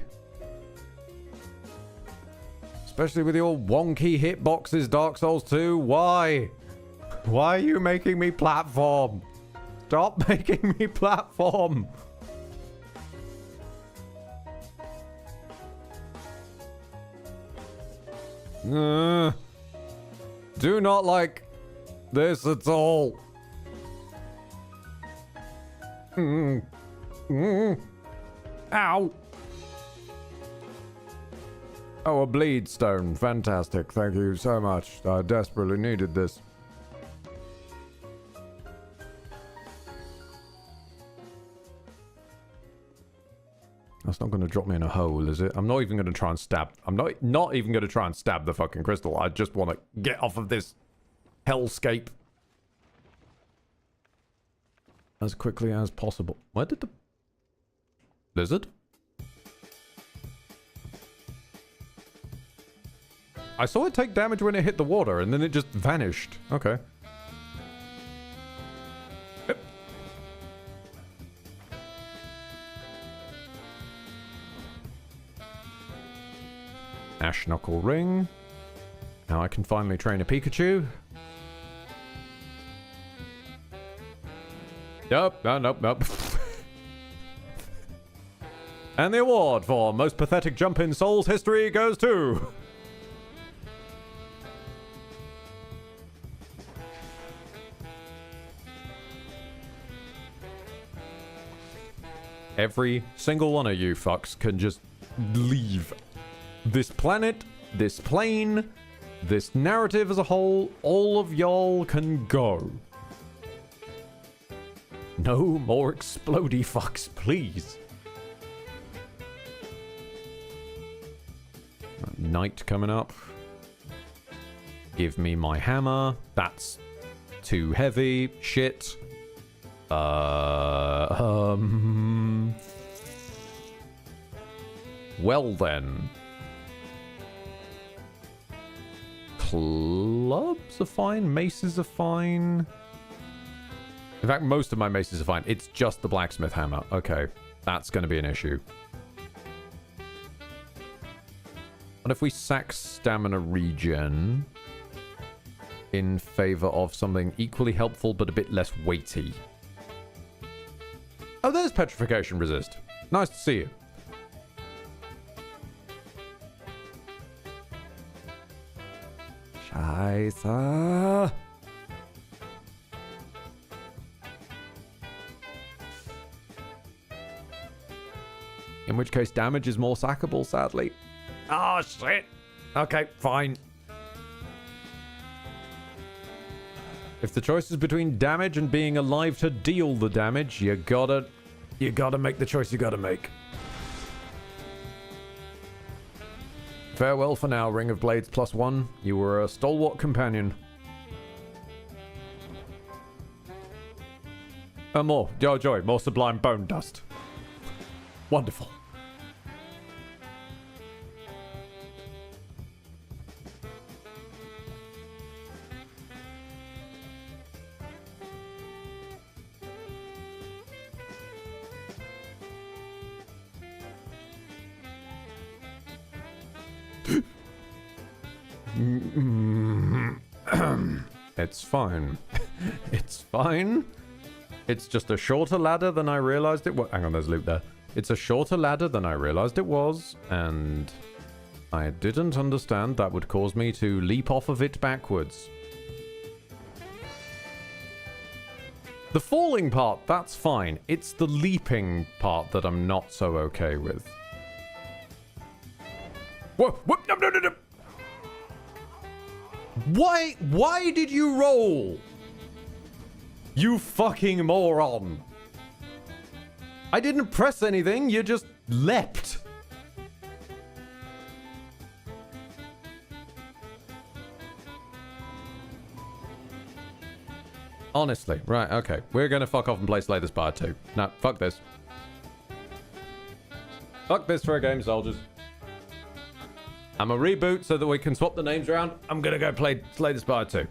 Especially with your wonky hitboxes, Dark Souls 2. Why? Why are you making me platform? Stop making me platform. Do not like this at all. Ow. Oh, a bleed stone. Fantastic. Thank you so much. I desperately needed this. That's not going to drop me in a hole, is it? I'm not even going to try and stab. I'm not even going to try and stab the fucking crystal. I just want to get off of this hellscape as quickly as possible. Where did the lizard? I saw it take damage when it hit the water, and then it just vanished. Okay. Yep. Ash Knuckle Ring. Now I can finally train a Pikachu. Nope, nope. And the award for most pathetic jump in Souls history goes to... Every single one of you fucks can just leave this planet, this plane, this narrative as a whole. All of y'all can go. No more explodey fucks, please. Night coming up. Give me my hammer. That's too heavy. Shit. Well then. Clubs are fine. Maces are fine. In fact, most of my maces are fine. It's just the blacksmith hammer. Okay. That's going to be an issue. What if we sack stamina regen in favor of something equally helpful but a bit less weighty? Oh, there's petrification resist. Nice to see you. Scheiße. In which case, damage is more sackable, sadly. Oh, shit. Okay, fine. If the choice is between damage and being alive to deal the damage, you gotta make the choice you gotta make. Farewell for now, Ring of Blades +1. You were a stalwart companion. More. Joy. More sublime bone dust. Wonderful. It's fine. It's fine. It's just a shorter ladder than I realized it was. Hang on, there's loot there. It's a shorter ladder than I realized it was, and I didn't understand that would cause me to leap off of it backwards. The falling part, that's fine. It's the leaping part that I'm not so okay with. Whoa, no. Why did you roll? You fucking moron. I didn't press anything, you just leapt. Honestly. Right, okay. We're gonna fuck off and play Slay the Spire 2. No, fuck this. Fuck this for a game, soldiers. I'm a reboot so that we can swap the names around. I'm gonna go play Slay the Spire 2.